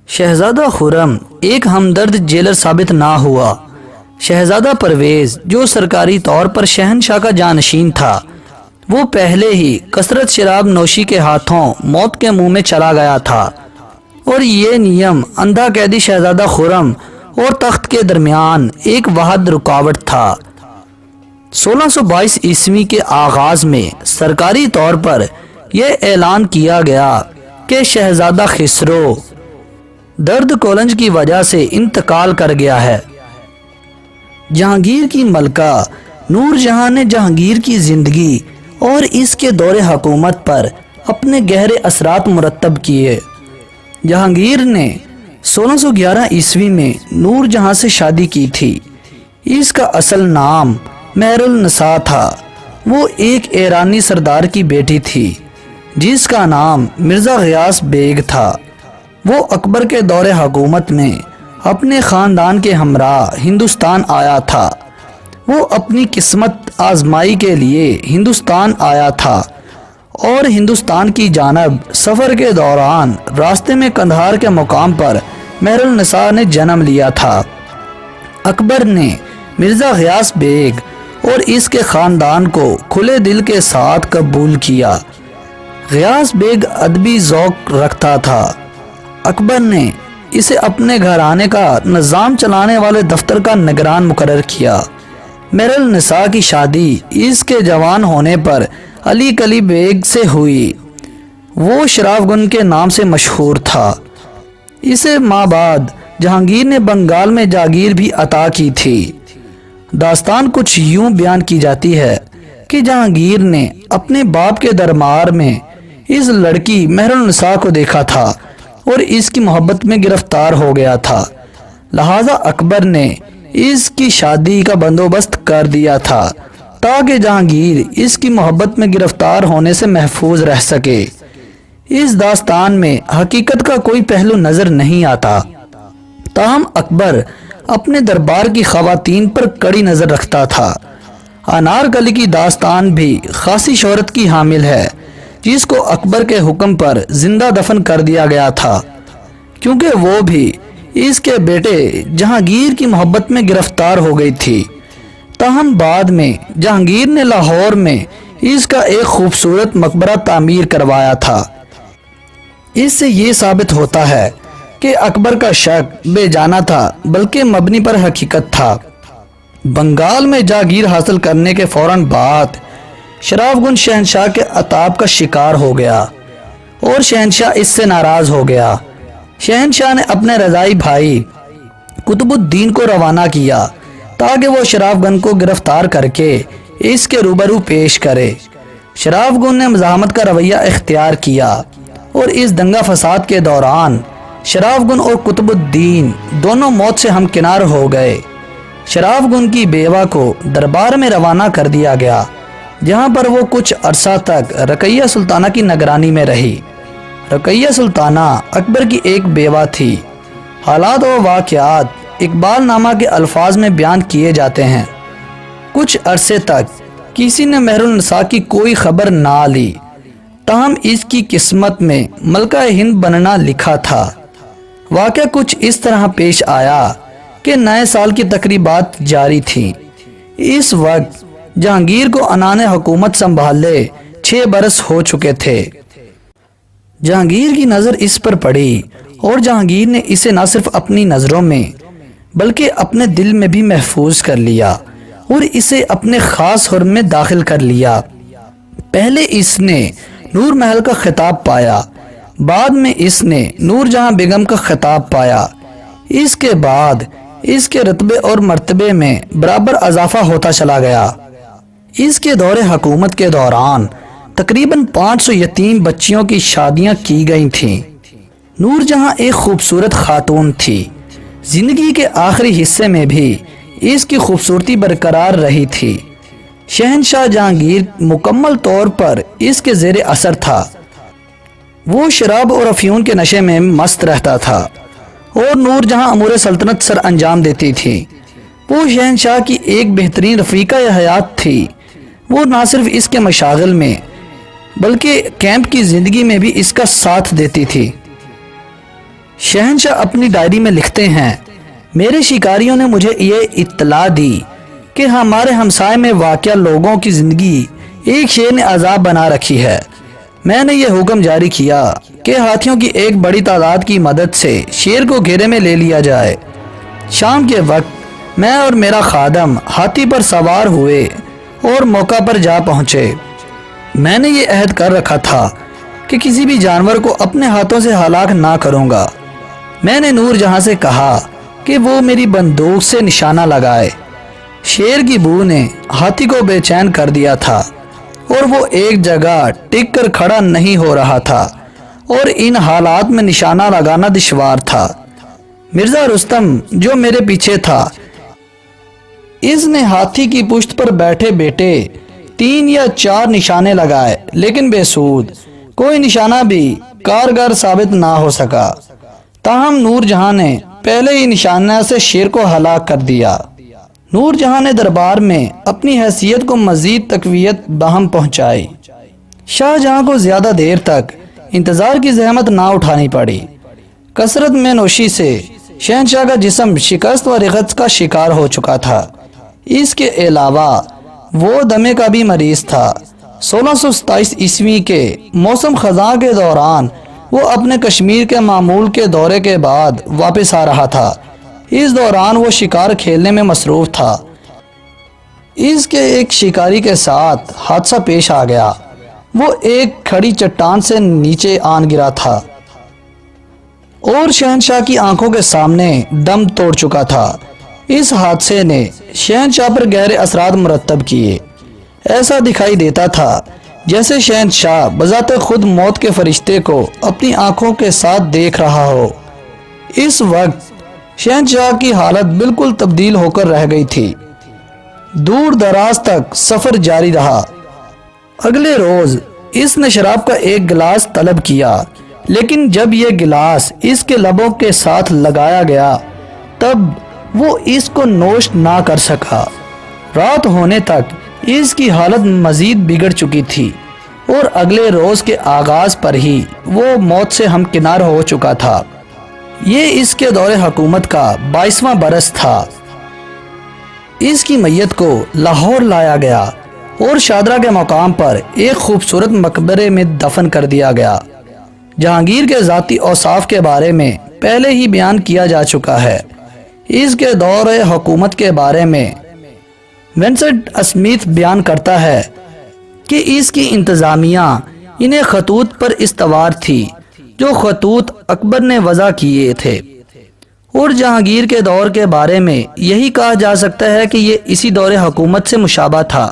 شہزادہ خرم ایک ہمدرد جیلر ثابت نہ ہوا۔ شہزادہ پرویز جو سرکاری طور پر شہنشاہ کا جانشین تھا، وہ پہلے ہی کثرت شراب نوشی کے ہاتھوں موت کے منہ میں چلا گیا تھا، اور یہ نیم اندھا قیدی شہزادہ خرم اور تخت کے درمیان ایک واحد رکاوٹ تھا۔ 1622 عیسوی کے آغاز میں سرکاری طور پر یہ اعلان کیا گیا کہ شہزادہ خسرو درد کولنج کی وجہ سے انتقال کر گیا ہے۔ جہانگیر کی ملکہ نور جہاں نے جہانگیر کی زندگی اور اس کے دور حکومت پر اپنے گہرے اثرات مرتب کیے۔ جہانگیر نے 1611 عیسوی میں نور جہاں سے شادی کی تھی۔ اس کا اصل نام مہر النساء تھا۔ وہ ایک ایرانی سردار کی بیٹی تھی جس کا نام مرزا غیاث بیگ تھا۔ وہ اکبر کے دور حکومت میں اپنے خاندان کے ہمراہ ہندوستان آیا تھا۔ وہ اپنی قسمت آزمائی کے لیے ہندوستان آیا تھا اور ہندوستان کی جانب سفر کے دوران راستے میں قندھار کے مقام پر مہر النساء نے جنم لیا تھا۔ اکبر نے مرزا غیاث بیگ اور اس کے خاندان کو کھلے دل کے ساتھ قبول کیا۔ غیاث بیگ ادبی ذوق رکھتا تھا۔ اکبر نے اسے اپنے گھرانے کا نظام چلانے والے دفتر کا نگران مقرر کیا۔ مہر النساء کی شادی اس کے جوان ہونے پر علی کلی بیگ سے ہوئی۔ وہ شراف گن کے نام سے مشہور تھا۔ اسے ماہ بعد جہانگیر نے بنگال میں جاگیر بھی عطا کی تھی۔ داستان کچھ یوں بیان کی جاتی ہے کہ جہانگیر نے اپنے باپ کے دربار میں اس لڑکی مہر النساء کو دیکھا تھا اور اس کی محبت میں گرفتار ہو گیا تھا، لہذا اکبر نے اس کی شادی کا بندوبست کر دیا تھا تاکہ جہانگیر اس کی محبت میں گرفتار ہونے سے محفوظ رہ سکے۔ اس داستان میں حقیقت کا کوئی پہلو نظر نہیں آتا، تاہم اکبر اپنے دربار کی خواتین پر کڑی نظر رکھتا تھا۔ انارکلی کی داستان بھی خاصی شہرت کی حامل ہے، جس کو اکبر کے حکم پر زندہ دفن کر دیا گیا تھا، کیونکہ وہ بھی اس کے بیٹے جہانگیر کی محبت میں گرفتار ہو گئی تھی۔ تاہم بعد میں جہانگیر نے لاہور میں اس کا ایک خوبصورت مقبرہ تعمیر کروایا تھا۔ اس سے یہ ثابت ہوتا ہے کہ اکبر کا شک بے جانا تھا، بلکہ مبنی پر حقیقت تھا۔ بنگال میں جاگیر حاصل کرنے کے فوراً بعد شراف گن شہنشاہ کے عتاب کا شکار ہو گیا اور شہنشاہ اس سے ناراض ہو گیا۔ شہنشاہ نے اپنے رضائی بھائی قطب الدین کو روانہ کیا تاکہ وہ شراف گن کو گرفتار کر کے اس کے روبرو پیش کرے۔ شراف گن نے مزاحمت کا رویہ اختیار کیا اور اس دنگا فساد کے دوران شراف گن اور قطب الدین دونوں موت سے ہمکنار ہو گئے۔ شراف گن کی بیوہ کو دربار میں روانہ کر دیا گیا، جہاں پر وہ کچھ عرصہ تک رقیہ سلطانہ کی نگرانی میں رہی۔ رقیہ سلطانہ اکبر کی ایک بیوہ تھی۔ حالات و واقعات اقبال نامہ کے الفاظ میں بیان کیے جاتے ہیں۔ کچھ عرصے تک کسی نے مہر النساء کی کوئی خبر نہ لی، تاہم اس کی قسمت میں ملکہ ہند بننا لکھا تھا۔ واقعہ کچھ اس طرح پیش آیا کہ نئے سال کی تقریبات جاری تھیں۔ اس وقت جہانگیر کو عنان حکومت سنبھالے 6 برس ہو چکے تھے۔ جہانگیر کی نظر اس پر پڑی اور جہانگیر نے اسے نہ صرف اپنی نظروں میں بلکہ اپنے دل میں بھی محفوظ کر لیا اور اسے اپنے خاص حرم میں داخل کر لیا۔ پہلے اس نے نور محل کا خطاب پایا، بعد میں اس نے نور جہاں بیگم کا خطاب پایا۔ اس کے بعد اس کے رتبے اور مرتبے میں برابر اضافہ ہوتا چلا گیا۔ اس کے دور حکومت کے دوران تقریباً 500 یتیم بچیوں کی شادیاں کی گئی تھیں۔ نور جہاں ایک خوبصورت خاتون تھی۔ زندگی کے آخری حصے میں بھی اس کی خوبصورتی برقرار رہی تھی۔ شہنشاہ جہانگیر مکمل طور پر اس کے زیر اثر تھا۔ وہ شراب اور افیون کے نشے میں مست رہتا تھا اور نور جہاں امور سلطنت سر انجام دیتی تھی۔ وہ شہنشاہ کی ایک بہترین رفیقہ حیات تھی۔ وہ نہ صرف اس کے مشاغل میں بلکہ کیمپ کی زندگی میں بھی اس کا ساتھ دیتی تھی۔ شہنشاہ اپنی ڈائری میں لکھتے ہیں، میرے شکاریوں نے مجھے یہ اطلاع دی کہ ہمارے ہمسائے میں واقع لوگوں کی زندگی ایک شیر نے عذاب بنا رکھی ہے۔ میں نے یہ حکم جاری کیا کہ ہاتھیوں کی ایک بڑی تعداد کی مدد سے شیر کو گھیرے میں لے لیا جائے۔ شام کے وقت میں اور میرا خادم ہاتھی پر سوار ہوئے اور موقع پر جا پہنچے۔ میں نے یہ عہد کر رکھا تھا کہ کسی بھی جانور کو اپنے ہاتھوں سے ہلاک نہ کروں گا۔ میں نے نور جہاں سے کہا کہ وہ میری بندوق سے نشانہ لگائے۔ شیر کی بو نے ہاتھی کو بے چین کر دیا تھا اور وہ ایک جگہ ٹک کر کھڑا نہیں ہو رہا تھا اور ان حالات میں نشانہ لگانا دشوار تھا۔ مرزا رستم جو میرے پیچھے تھا، اس نے ہاتھی کی پشت پر بیٹھے بیٹھے 3 یا 4 نشانے لگائے، لیکن بے سود، کوئی نشانہ بھی کارگر ثابت نہ ہو سکا۔ تاہم نور جہاں نے پہلے ہی نشانہ سے شیر کو ہلاک کر دیا۔ نور جہاں نے دربار میں اپنی حیثیت کو مزید تقویت بہم پہنچائی۔ شاہ جہاں کو زیادہ دیر تک انتظار کی زحمت نہ اٹھانی پڑی۔ کثرت میں نوشی سے شہنشاہ کا جسم شکست و رغت کا شکار ہو چکا تھا۔ اس کے علاوہ وہ دمے کا بھی مریض تھا۔ 1627 عیسوی کے موسم خزاں کے دوران وہ اپنے کشمیر کے معمول کے دورے کے بعد واپس آ رہا تھا۔ اس دوران وہ شکار کھیلنے میں مصروف تھا۔ اس کے ایک شکاری کے ساتھ حادثہ پیش آ گیا۔ وہ ایک کھڑی چٹان سے نیچے آن گرا تھا اور شہنشاہ کی آنکھوں کے سامنے دم توڑ چکا تھا۔ اس حادثے نے شہنشاہ پر گہرے اثرات مرتب کیے۔ ایسا دکھائی دیتا تھا جیسے شہنشاہ بذات خود موت کے فرشتے کو اپنی آنکھوں کے ساتھ دیکھ رہا ہو۔ اس وقت شہنشاہ کی حالت بالکل تبدیل ہو کر رہ گئی تھی۔ دور دراز تک سفر جاری رہا۔ اگلے روز اس نے شراب کا ایک گلاس طلب کیا، لیکن جب یہ گلاس اس کے لبوں کے ساتھ لگایا گیا تب وہ اس کو نوش نہ کر سکا۔ رات ہونے تک اس کی حالت مزید بگڑ چکی تھی اور اگلے روز کے آغاز پر ہی وہ موت سے ہمکنار ہو چکا تھا۔ یہ اس کے دور حکومت کا 22واں برس تھا۔ اس کی میت کو لاہور لایا گیا اور شاہدرہ کے مقام پر ایک خوبصورت مقبرے میں دفن کر دیا گیا۔ جہانگیر کے ذاتی اوصاف کے بارے میں پہلے ہی بیان کیا جا چکا ہے۔ اس کے دور حکومت کے بارے میں ونسنٹ اسمتھ بیان کرتا ہے کہ اس کی انتظامیہ انہیں خطوط پر استوار تھی جو خطوط اکبر نے وضع کیے تھے، اور جہانگیر کے دور کے بارے میں یہی کہا جا سکتا ہے کہ یہ اسی دور حکومت سے مشابہ تھا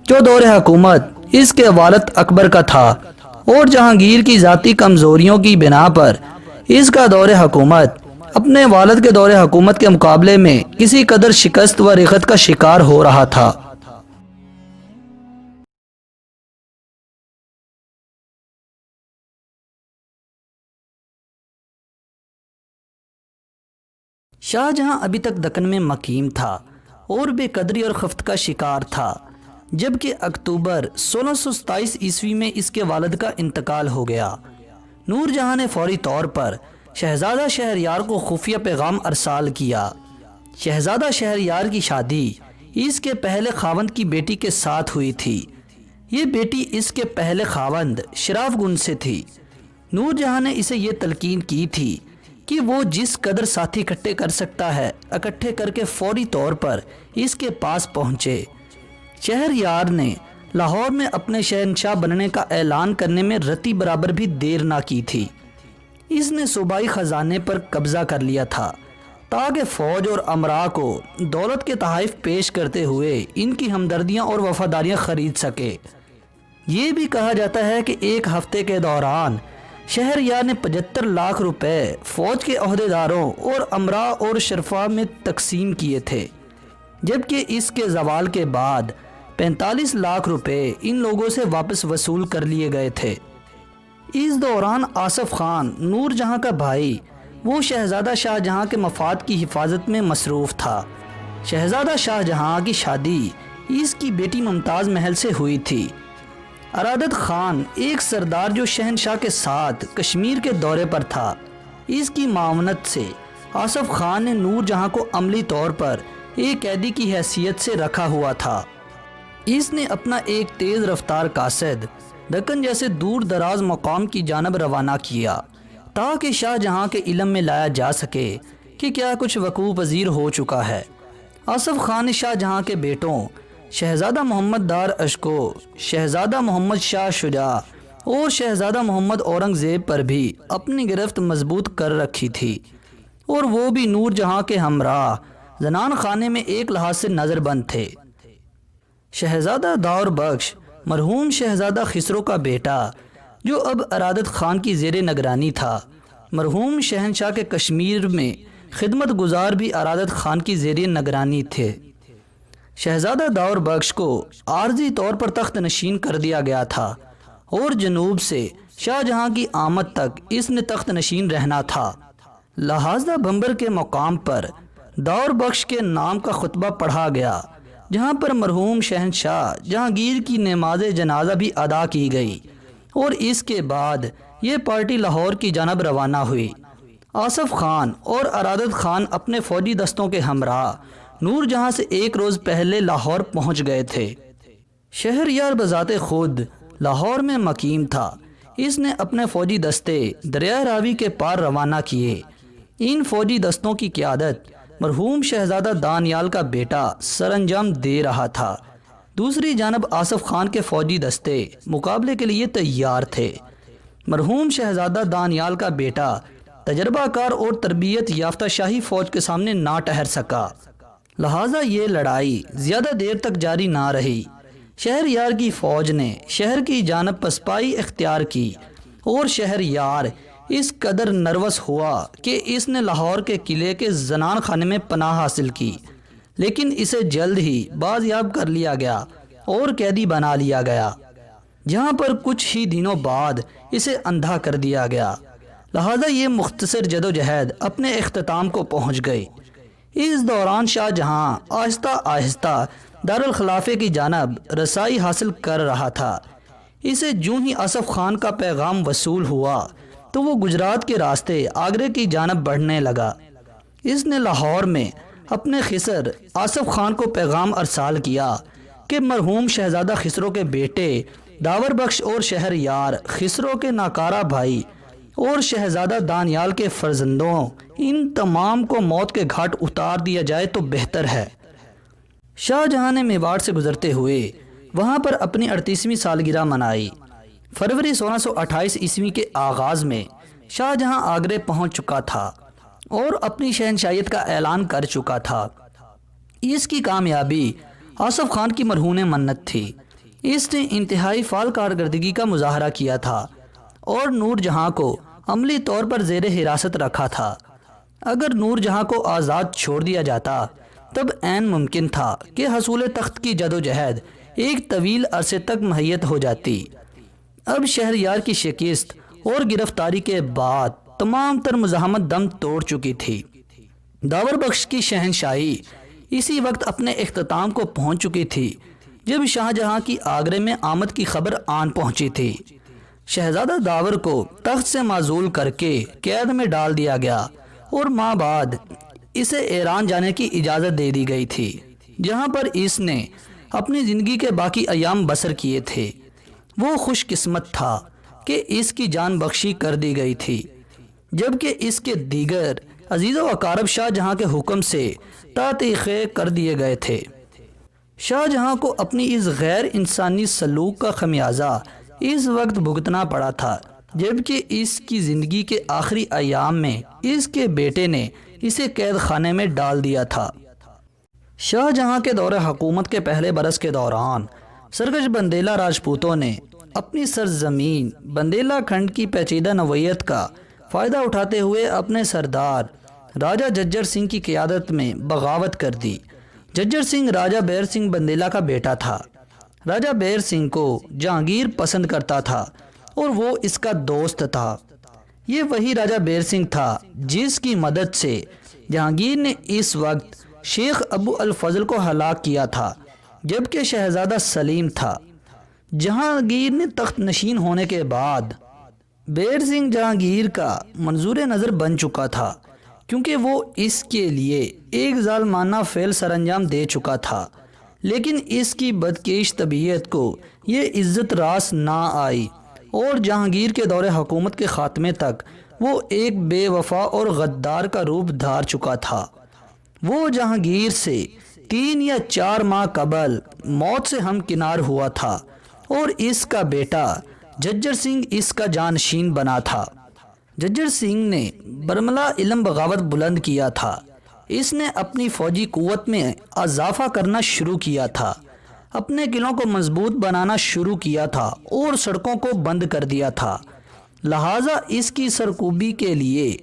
جو دور حکومت اس کے والد اکبر کا تھا، اور جہانگیر کی ذاتی کمزوریوں کی بنا پر اس کا دور حکومت اپنے والد کے دور حکومت کے مقابلے میں کسی قدر شکست و رخت کا شکار ہو رہا تھا۔ شاہ جہاں ابھی تک دکن میں مقیم تھا اور بے قدری اور خفت کا شکار تھا، جبکہ اکتوبر 1627 عیسوی میں اس کے والد کا انتقال ہو گیا۔ نور جہاں نے فوری طور پر شہزادہ شہریار کو خفیہ پیغام ارسال کیا۔ شہزادہ شہریار کی شادی اس کے پہلے خاوند کی بیٹی کے ساتھ ہوئی تھی۔ یہ بیٹی اس کے پہلے خاوند شراف گن سے تھی۔ نور جہاں نے اسے یہ تلقین کی تھی کہ وہ جس قدر ساتھی اکٹھے کر سکتا ہے اکٹھے کر کے فوری طور پر اس کے پاس پہنچے۔ شہریار نے لاہور میں اپنے شہنشاہ بننے کا اعلان کرنے میں رتی برابر بھی دیر نہ کی تھی۔ اس نے صوبائی خزانے پر قبضہ کر لیا تھا تاکہ فوج اور امراء کو دولت کے تحائف پیش کرتے ہوئے ان کی ہمدردیاں اور وفاداریاں خرید سکے۔ یہ بھی کہا جاتا ہے کہ ایک ہفتے کے دوران شہریار نے 75 لاکھ روپے فوج کے عہدیداروں اور امراء اور شرفاء میں تقسیم کیے تھے، جبکہ اس کے زوال کے بعد 45 لاکھ روپے ان لوگوں سے واپس وصول کر لیے گئے تھے۔ اس دوران آصف خان نور جہاں کا بھائی وہ شہزادہ شاہ جہاں کے مفاد کی حفاظت میں مصروف تھا۔ شہزادہ شاہ جہاں کی شادی اس کی بیٹی ممتاز محل سے ہوئی تھی۔ ارادت خان ایک سردار جو شہنشاہ کے ساتھ کشمیر کے دورے پر تھا، اس کی معاونت سے آصف خان نے نور جہاں کو عملی طور پر ایک قیدی کی حیثیت سے رکھا ہوا تھا۔ اس نے اپنا ایک تیز رفتار قاصد دکن جیسے دور دراز مقام کی جانب روانہ کیا تاکہ شاہ جہاں کے علم میں لایا جا سکے کہ کیا کچھ وقوع پذیر ہو چکا ہے۔ آصف خان نے شاہ جہاں کے بیٹوں شہزادہ محمد دار اشکو، شہزادہ محمد شاہ شجاع اور شہزادہ محمد اورنگزیب پر بھی اپنی گرفت مضبوط کر رکھی تھی، اور وہ بھی نور جہاں کے ہمراہ زنان خانے میں ایک لحاظ سے نظر بند تھے۔ شہزادہ داور بخش مرحوم شہزادہ خسرو کا بیٹا جو اب ارادت خان کی زیر نگرانی تھا، مرحوم شہنشاہ کے کشمیر میں خدمت گزار بھی ارادت خان کی زیر نگرانی تھے۔ شہزادہ داور بخش کو عارضی طور پر تخت نشین کر دیا گیا تھا اور جنوب سے شاہ جہاں کی آمد تک اس نے تخت نشین رہنا تھا۔ لہذا بمبر کے مقام پر داور بخش کے نام کا خطبہ پڑھا گیا، جہاں پر مرحوم شہنشاہ جہانگیر کی نماز جنازہ بھی ادا کی گئی، اور اس کے بعد یہ پارٹی لاہور کی جانب روانہ ہوئی۔ آصف خان اور ارادت خان اپنے فوجی دستوں کے ہمراہ نور جہاں سے ایک روز پہلے لاہور پہنچ گئے تھے۔ شہریار بذات خود لاہور میں مقیم تھا۔ اس نے اپنے فوجی دستے دریائے راوی کے پار روانہ کیے۔ ان فوجی دستوں کی قیادت مرحوم شہزادہ دانیال کا بیٹا سر انجام دے رہا تھا۔ دوسری جانب آصف خان کے فوجی دستے مقابلے کے لیے تیار تھے۔ مرحوم شہزادہ دانیال کا بیٹا تجربہ کار اور تربیت یافتہ شاہی فوج کے سامنے نہ ٹھہر سکا، لہٰذا یہ لڑائی زیادہ دیر تک جاری نہ رہی۔ شہریار کی فوج نے شہر کی جانب پسپائی اختیار کی، اور شہریار اس قدر نروس ہوا کہ اس نے لاہور کے قلعے کے زنان خانے میں پناہ حاصل کی، لیکن اسے جلد ہی بازیاب کر لیا گیا اور قیدی بنا لیا گیا، جہاں پر کچھ ہی دنوں بعد اسے اندھا کر دیا گیا۔ لہذا یہ مختصر جدوجہد اپنے اختتام کو پہنچ گئی۔ اس دوران شاہ جہاں آہستہ آہستہ دارالخلافے کی جانب رسائی حاصل کر رہا تھا۔ اسے جوں ہی آصف خان کا پیغام وصول ہوا تو وہ گجرات کے راستے آگرے کی جانب بڑھنے لگا۔ اس نے لاہور میں اپنے خسر آصف خان کو پیغام ارسال کیا کہ مرحوم شہزادہ خسرو کے بیٹے داور بخش اور شہر یار خسرو کے ناکارہ بھائی اور شہزادہ دانیال کے فرزندوں ان تمام کو موت کے گھاٹ اتار دیا جائے تو بہتر ہے۔ شاہ جہاں نے میواڑ سے گزرتے ہوئے وہاں پر اپنی 38ویں سالگرہ منائی۔ فروری 1628 عیسوی کے آغاز میں شاہ جہاں آگرے پہنچ چکا تھا اور اپنی شہنشاہیت کا اعلان کر چکا تھا۔ اس کی کامیابی آصف خان کی مرہون منت تھی۔ اس نے انتہائی فعال کارکردگی کا مظاہرہ کیا تھا اور نور جہاں کو عملی طور پر زیر حراست رکھا تھا۔ اگر نور جہاں کو آزاد چھوڑ دیا جاتا تب عین ممکن تھا کہ حصول تخت کی جدوجہد ایک طویل عرصے تک مہیت ہو جاتی۔ اب شہریار کی شکست اور گرفتاری کے بعد تمام تر مزاحمت دم توڑ چکی تھی۔ داور بخش کی شہنشاہی اسی وقت اپنے اختتام کو پہنچ چکی تھی جب شاہ جہاں کی آگرے میں آمد کی خبر آن پہنچی تھی۔ شہزادہ داور کو تخت سے معزول کر کے قید میں ڈال دیا گیا اور ماہ بعد اسے ایران جانے کی اجازت دے دی گئی تھی، جہاں پر اس نے اپنی زندگی کے باقی ایام بسر کیے تھے۔ وہ خوش قسمت تھا کہ اس کی جان بخشی کر دی گئی تھی، جبکہ اس کے دیگر عزیز و اقارب شاہ جہاں کے حکم سے تعطیق کر دیے گئے تھے۔ شاہ جہاں کو اپنی اس غیر انسانی سلوک کا خمیازہ اس وقت بھگتنا پڑا تھا جبکہ اس کی زندگی کے آخری ایام میں اس کے بیٹے نے اسے قید خانے میں ڈال دیا تھا۔ شاہ جہاں کے دور حکومت کے پہلے برس کے دوران سرکش بندیلا راجپوتوں نے اپنی سرزمین بندیلا کھنڈ کی پیچیدہ نوعیت کا فائدہ اٹھاتے ہوئے اپنے سردار راجہ ججر سنگھ کی قیادت میں بغاوت کر دی۔ ججر سنگھ راجہ بیر سنگھ بندیلا کا بیٹا تھا۔ راجہ بیر سنگھ کو جہانگیر پسند کرتا تھا اور وہ اس کا دوست تھا۔ یہ وہی راجہ بیر سنگھ تھا جس کی مدد سے جہانگیر نے اس وقت شیخ ابو الفضل کو ہلاک کیا تھا، جبکہ شہزادہ سلیم تھا۔ جہانگیر نے تخت نشین ہونے کے بعد بیر سنگھ جہانگیر کا منظور نظر بن چکا تھا، کیونکہ وہ اس کے لیے ایک ظالمانہ فعل سر انجام دے چکا تھا، لیکن اس کی بدکیش طبیعت کو یہ عزت راس نہ آئی اور جہانگیر کے دور حکومت کے خاتمے تک وہ ایک بے وفا اور غدار کا روپ دھار چکا تھا۔ وہ جہانگیر سے 3 یا 4 ماہ قبل موت سے ہمکنار ہوا تھا اور اس کا بیٹا ججر سنگھ اس کا جانشین بنا تھا۔ ججر سنگھ نے برملا علم بغاوت بلند کیا تھا۔ اس نے اپنی فوجی قوت میں اضافہ کرنا شروع کیا تھا، اپنے قلعوں کو مضبوط بنانا شروع کیا تھا اور سڑکوں کو بند کر دیا تھا۔ لہٰذا اس کی سرکوبی کے لیے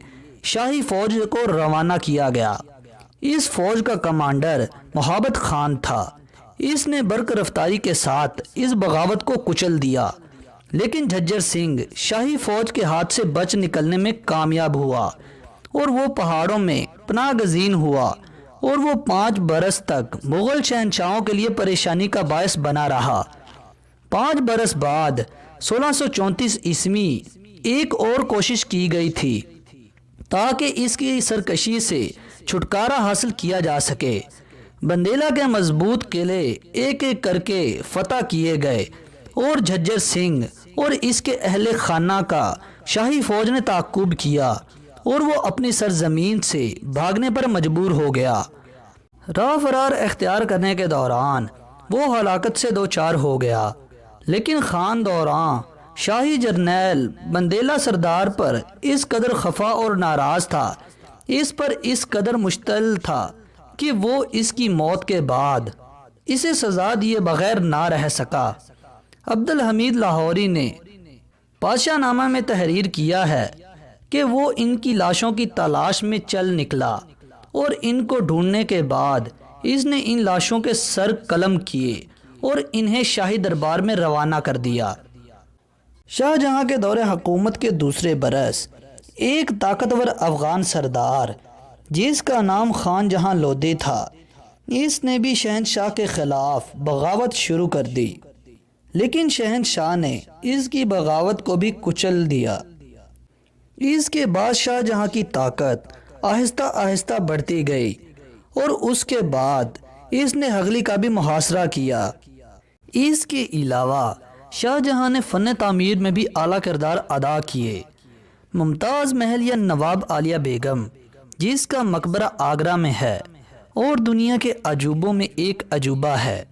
شاہی فوج کو روانہ کیا گیا۔ اس فوج کا کمانڈر محبت خان تھا۔ اس نے برق رفتاری کے ساتھ اس بغاوت کو کچل دیا، لیکن جھجر سنگھ شاہی فوج کے ہاتھ سے بچ نکلنے میں کامیاب ہوا اور وہ پہاڑوں میں پناہ گزین ہوا اور وہ 5 برس تک مغل شہنشاہوں کے لیے پریشانی کا باعث بنا رہا۔ 5 برس بعد 1634 عیسوی ایک اور کوشش کی گئی تھی تاکہ اس کی سرکشی سے چھٹکارا حاصل کیا جا سکے۔ بندیلا کے مضبوط قلعے ایک ایک کر کے فتح کیے گئے اور جھجر سنگھ اور اس کے اہل خانہ کا شاہی فوج نے تعاقب کیا اور وہ اپنی سرزمین سے بھاگنے پر مجبور ہو گیا۔ راہ فرار اختیار کرنے کے دوران وہ ہلاکت سے دوچار ہو گیا، لیکن خان دوراں شاہی جرنیل بندیلا سردار پر اس قدر خفا اور ناراض تھا، اس پر اس قدر مشتعل تھا کہ وہ اس کی موت کے بعد اسے سزا دیے بغیر نہ رہ سکا۔ عبدالحمید لاہوری نے پادشاہ نامہ میں تحریر کیا ہے کہ وہ ان کی لاشوں کی تلاش میں چل نکلا اور ان کو ڈھونڈنے کے بعد اس نے ان لاشوں کے سر قلم کیے اور انہیں شاہی دربار میں روانہ کر دیا۔ شاہ جہاں کے دور حکومت کے دوسرے برس ایک طاقتور افغان سردار جس کا نام خان جہاں لودھی تھا، اس نے بھی شہنشاہ کے خلاف بغاوت شروع کر دی، لیکن شہنشاہ نے اس کی بغاوت کو بھی کچل دیا۔ اس کے بعد شاہ جہاں کی طاقت آہستہ آہستہ بڑھتی گئی اور اس کے بعد اس نے ہغلی کا بھی محاصرہ کیا۔ اس کے علاوہ شاہ جہاں نے فن تعمیر میں بھی اعلیٰ کردار ادا کیے۔ ممتاز محل یا نواب عالیہ بیگم، جس کا مقبرہ آگرہ میں ہے اور دنیا کے عجوبوں میں ایک عجوبہ ہے،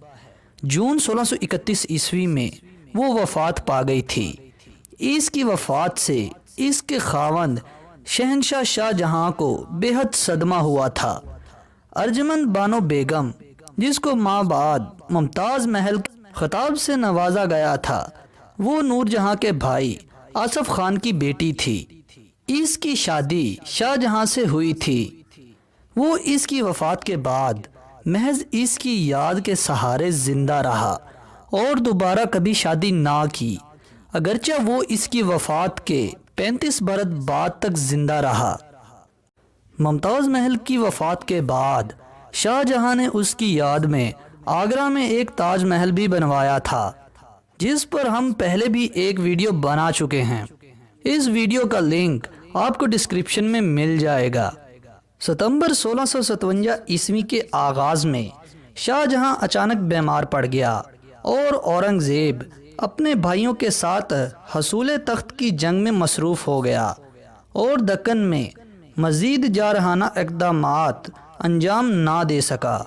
جون 1631 عیسوی میں وہ وفات پا گئی تھی۔ اس کی وفات سے اس کے خاوند شہنشاہ شاہ جہاں کو بے حد صدمہ ہوا تھا۔ ارجمند بانو بیگم، جس کو ماں بعد ممتاز محل خطاب سے نوازا گیا تھا، وہ نور جہاں کے بھائی آصف خان کی بیٹی تھی۔ اس کی شادی شاہ جہاں سے ہوئی تھی۔ وہ اس کی وفات کے بعد محض اس کی یاد کے سہارے زندہ رہا اور دوبارہ کبھی شادی نہ کی، اگرچہ وہ اس کی وفات کے 35 برس بعد تک زندہ رہا۔ ممتاز محل کی وفات کے بعد شاہ جہاں نے اس کی یاد میں آگرہ میں ایک تاج محل بھی بنوایا تھا، جس پر ہم پہلے بھی ایک ویڈیو بنا چکے ہیں۔ اس ویڈیو کا لنک آپ کو ڈسکرپشن میں مل جائے گا۔ ستمبر 1657 عیسوی کے آغاز میں شاہ جہاں اچانک بیمار پڑ گیا اور اورنگزیب اپنے بھائیوں کے ساتھ حصول تخت کی جنگ میں مصروف ہو گیا اور دکن میں مزید جارحانہ اقدامات انجام نہ دے سکا۔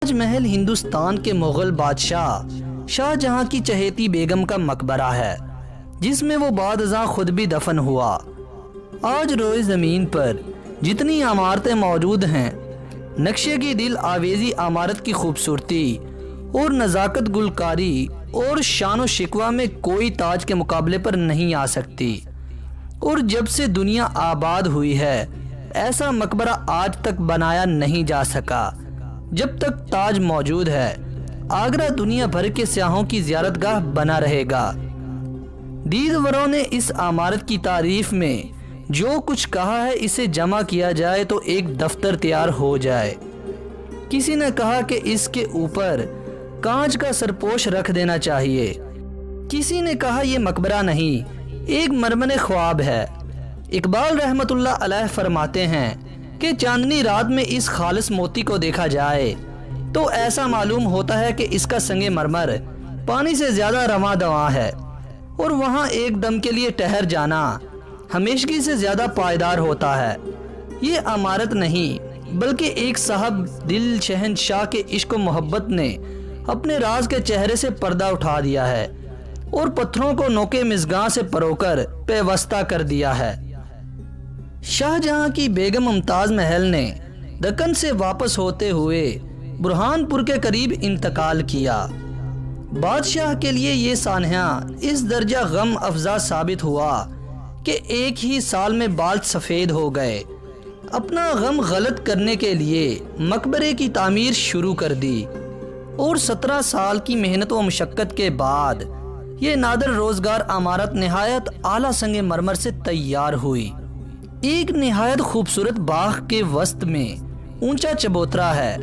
تاج محل ہندوستان کے مغل بادشاہ شاہ جہاں کی چہیتی بیگم کا مقبرہ ہے، جس میں وہ بعد ازاں خود بھی دفن ہوا۔ آج روئے زمین پر جتنی عمارتیں موجود ہیں، نقشے کی دل آویزی عمارت کی خوبصورتی اور نزاکت گلکاری اور شان و شکوہ میں کوئی تاج کے مقابلے پر نہیں آ سکتی۔ اور جب سے دنیا آباد ہوئی ہے، ایسا مقبرہ آج تک بنایا نہیں جا سکا۔ جب تک تاج موجود ہے، آگرہ دنیا بھر کے سیاحوں کی زیارت گاہ بنا رہے گا۔ دیدوروں نے اس عمارت کی تعریف میں جو کچھ کہا ہے، اسے جمع کیا جائے تو ایک دفتر تیار ہو جائے۔ کسی نے کہا کہ اس کے اوپر کانچ کا سرپوش رکھ دینا چاہیے۔ کسی نے کہا یہ مقبرہ نہیں، ایک مرمن خواب ہے۔ اقبال رحمت اللہ علیہ فرماتے ہیں کہ چاندنی رات میں اس خالص موتی کو دیکھا جائے تو ایسا معلوم ہوتا ہے کہ اس کا سنگ مرمر پانی سے زیادہ رواں دواں ہے، اور وہاں ایک دم کے لیے ٹھہر جانا ہمیشگی سے زیادہ پائیدار ہوتا ہے۔ یہ عمارت نہیں، بلکہ ایک صاحب دل شہنشاہ کے عشق و محبت نے اپنے راز کے چہرے سے پردہ اٹھا دیا ہے اور پتھروں کو نوکے مژگاں سے پرو کر پیوستہ کر دیا ہے۔ شاہ جہاں کی بیگم ممتاز محل نے دکن سے واپس ہوتے ہوئے برہان پور کے قریب انتقال کیا۔ بادشاہ کے لیے یہ سانحہ اس درجہ غم افزا ثابت ہوا کہ ایک ہی سال میں بال سفید ہو گئے۔ اپنا غم غلط کرنے کے لیے مقبرے کی تعمیر شروع کر دی، اور 17 سال کی محنت و مشقت کے بعد یہ نادر روزگار عمارت نہایت اعلیٰ سنگ مرمر سے تیار ہوئی۔ ایک نہایت خوبصورت باغ کے وسط میں اونچا چبوترا ہے،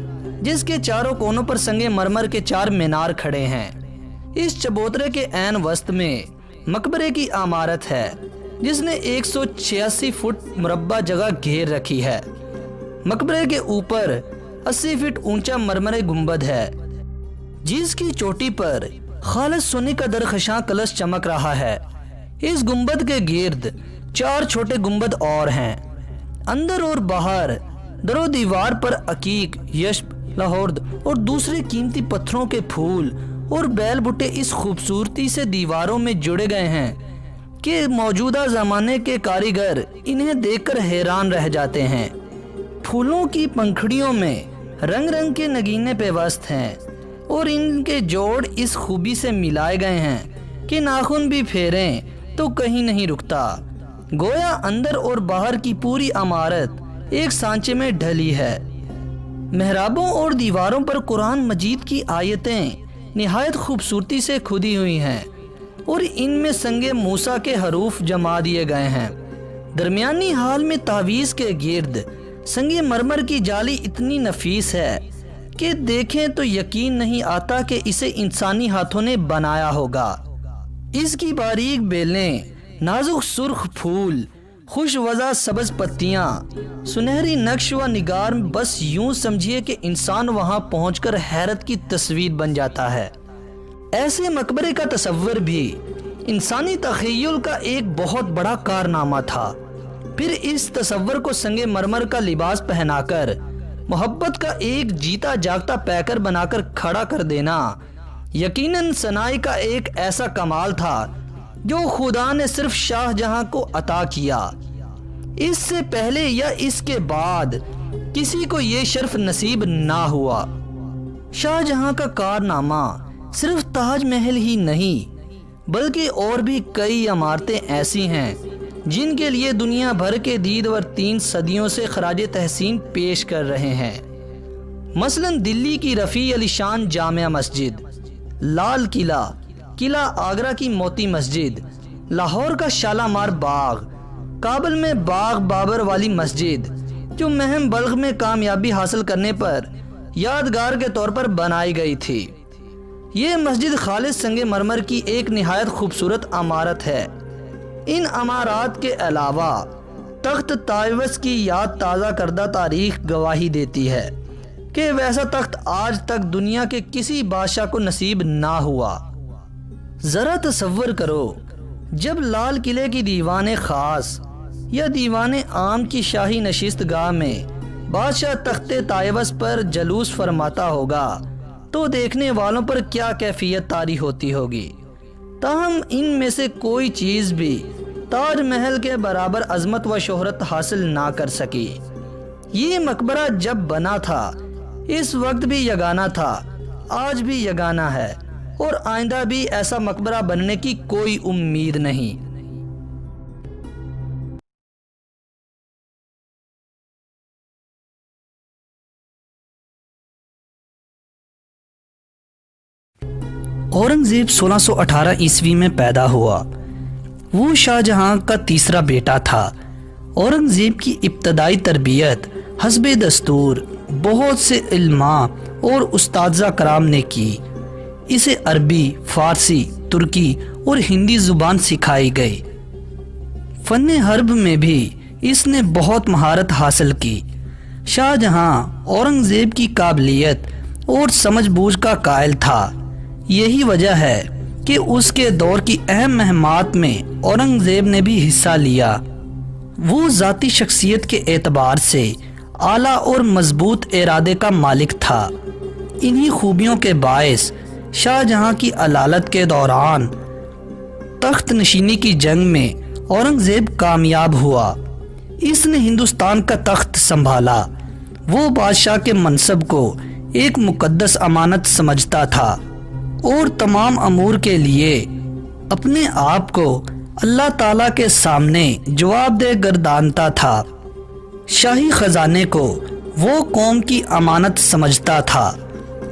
جس کے چاروں کونوں پر سنگ مرمر کے 4 مینار کھڑے ہیں۔ اس چبوترے کے عین وسط میں مقبرے کی عمارت ہے، جس نے 186 فٹ مربع جگہ گھیر رکھی ہے۔ مقبرے کے اوپر 80 فٹ اونچا مرمر گنبد ہے، جس کی چوٹی پر خالص سونے کا درخشاں کلش چمک رہا ہے۔ اس گنبد کے گرد 4 چھوٹے گنبد اور ہیں۔ اندر اور باہر در و دیوار پر عقیق، یشب، لاہورد اور دوسرے قیمتی پتھروں کے پھول اور بیل بوٹے اس خوبصورتی سے دیواروں میں جڑے گئے ہیں کہ موجودہ زمانے کے کاریگر انہیں دیکھ کر حیران رہ جاتے ہیں۔ پھولوں کی پنکھڑیوں میں رنگ رنگ کے نگینے پیوست ہیں، اور ان کے جوڑ اس خوبی سے ملائے گئے ہیں کہ ناخن بھی پھیریں تو کہیں نہیں رکتا، گویا اندر اور باہر کی پوری عمارت ایک سانچے میں ڈھلی ہے۔ محرابوں اور دیواروں پر قرآن مجید کی آیتیں نہایت خوبصورتی سے کھدی ہوئی ہیں۔ اور ان میں سنگ موسیٰ کے حروف جما دیے گئے ہیں۔ درمیانی حال میں تعویذ کے گرد سنگ مرمر کی جالی اتنی نفیس ہے کہ دیکھیں تو یقین نہیں آتا کہ اسے انسانی ہاتھوں نے بنایا ہوگا۔ اس کی باریک بیلیں، نازک سرخ پھول، خوش وضع سبز پتیاں، سنہری نقش و نگار، بس یوں سمجھیے کہ انسان وہاں پہنچ کر حیرت کی تصویر بن جاتا ہے۔ ایسے مقبرے کا تصور بھی انسانی تخیل کا ایک بہت بڑا کارنامہ تھا۔ پھر اس تصور کو سنگ مرمر کا لباس پہنا کر محبت کا ایک جیتا جاگتا پیکر بنا کر کھڑا کر دینا یقیناً صناعی کا ایک ایسا کمال تھا جو خدا نے صرف شاہ جہاں کو عطا کیا۔ اس سے پہلے یا اس کے بعد کسی کو یہ شرف نصیب نہ ہوا۔ شاہ جہاں کا کارنامہ صرف تاج محل ہی نہیں بلکہ اور بھی کئی عمارتیں ایسی ہیں جن کے لیے دنیا بھر کے دیدور 3 صدیوں سے خراج تحسین پیش کر رہے ہیں۔ مثلا دلی کی رفیع علی شان جامع مسجد، لال قلعہ، قلعہ آگرہ کی موتی مسجد، لاہور کا شالامار باغ، کابل میں باغ بابر والی مسجد جو مہم بلغ میں کامیابی حاصل کرنے پر یادگار کے طور پر بنائی گئی تھی۔ یہ مسجد خالص سنگ مرمر کی ایک نہایت خوبصورت عمارت ہے۔ ان عمارات کے علاوہ تخت طائوس کی یاد تازہ کردہ تاریخ گواہی دیتی ہے کہ ویسا تخت آج تک دنیا کے کسی بادشاہ کو نصیب نہ ہوا۔ ذرا تصور کرو، جب لال قلعے کی دیوان خاص یا دیوان عام کی شاہی نشست گاہ میں بادشاہ تخت طائوس پر جلوس فرماتا ہوگا تو دیکھنے والوں پر کیا کیفیت طاری ہوتی ہوگی۔ تاہم ان میں سے کوئی چیز بھی تاج محل کے برابر عظمت و شہرت حاصل نہ کر سکی۔ یہ مقبرہ جب بنا تھا اس وقت بھی یگانہ تھا، آج بھی یگانہ ہے اور آئندہ بھی ایسا مقبرہ بننے کی کوئی امید نہیں۔ اورنگزیب 1618 عیسوی میں پیدا ہوا۔ وہ شاہ جہاں کا تیسرا بیٹا تھا۔ اورنگزیب کی ابتدائی تربیت حسب دستور بہت سے علماء اور اساتذہ کرام نے کی۔ اسے عربی، فارسی، ترکی اور ہندی زبان سکھائی گئی۔ فن حرب میں بھی اس نے بہت مہارت حاصل کی۔ شاہ جہاں اورنگزیب کی قابلیت اور سمجھ بوجھ کا قائل تھا۔ یہی وجہ ہے کہ اس کے دور کی اہم مہمات میں اورنگزیب نے بھی حصہ لیا۔ وہ ذاتی شخصیت کے اعتبار سے اعلیٰ اور مضبوط ارادے کا مالک تھا۔ انہی خوبیوں کے باعث شاہ جہاں کی علالت کے دوران تخت نشینی کی جنگ میں اورنگزیب کامیاب ہوا۔ اس نے ہندوستان کا تخت سنبھالا۔ وہ بادشاہ کے منصب کو ایک مقدس امانت سمجھتا تھا اور تمام امور کے لیے اپنے آپ کو اللہ تعالیٰ کے سامنے جواب دہ گردانتا تھا۔ شاہی خزانے کو وہ قوم کی امانت سمجھتا تھا۔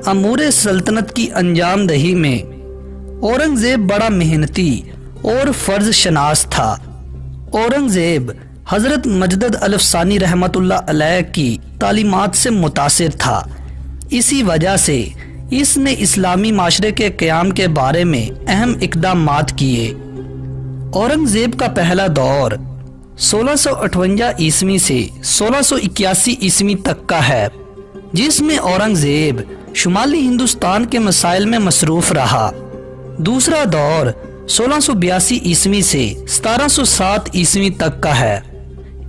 امور سلطنت کی انجام دہی میں اورنگزیب بڑا محنتی اور فرض شناس تھا۔ اورنگزیب حضرت مجدد الف ثانی رحمۃ اللہ علیہ کی تعلیمات سے متاثر تھا۔ اسی وجہ سے اس نے اسلامی معاشرے کے قیام کے بارے میں اہم اقدامات کیے۔ اورنگزیب کا پہلا دور 1658 عیسوی سے 1681 عیسوی تک کا ہے، جس میں اورنگزیب شمالی ہندوستان کے مسائل میں مصروف رہا۔ دوسرا دور 1682 عیسوی سے 1707 عیسوی تک کا ہے۔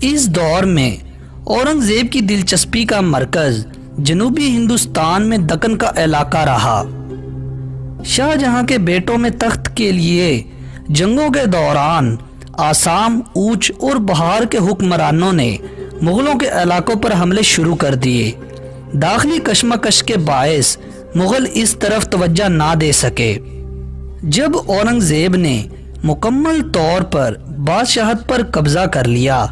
اس دور میں اورنگزیب کی دلچسپی کا مرکز جنوبی ہندوستان میں دکن کا علاقہ رہا۔ شاہ جہاں کے بیٹوں میں تخت کے لیے جنگوں کے دوران آسام، اوچ اور بہار کے حکمرانوں نے مغلوں کے علاقوں پر حملے شروع کر دیے۔ داخلی کشمکش کے باعث مغل اس طرف توجہ نہ دے سکے۔ جب اورنگزیب نے مکمل طور پر بادشاہت پر قبضہ کر لیا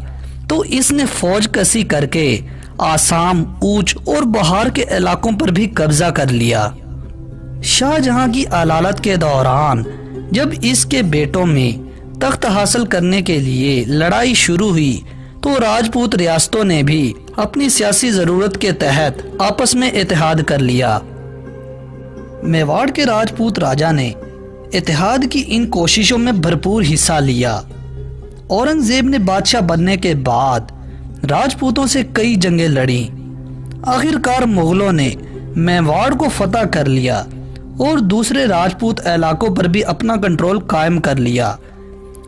تو اس نے فوج کسی کر کے آسام، اوچ اور بہار کے علاقوں پر بھی قبضہ کر لیا۔ شاہ جہاں کی علالت کے دوران جب اس کے بیٹوں میں تخت حاصل کرنے کے لیے لڑائی شروع ہوئی تو راجپوت ریاستوں نے بھی اپنی سیاسی ضرورت کے تحت آپس میں اتحاد کر لیا۔ میواڑ کے راجپوت راجا نے اتحاد کی ان کوششوں میں بھرپور حصہ لیا۔ اورنگزیب نے بادشاہ بننے کے بعد راجپوتوں سے کئی جنگیں لڑیں۔ آخرکار مغلوں نے میواڑ کو فتح کر لیا اور دوسرے راجپوت علاقوں پر بھی اپنا کنٹرول قائم کر لیا۔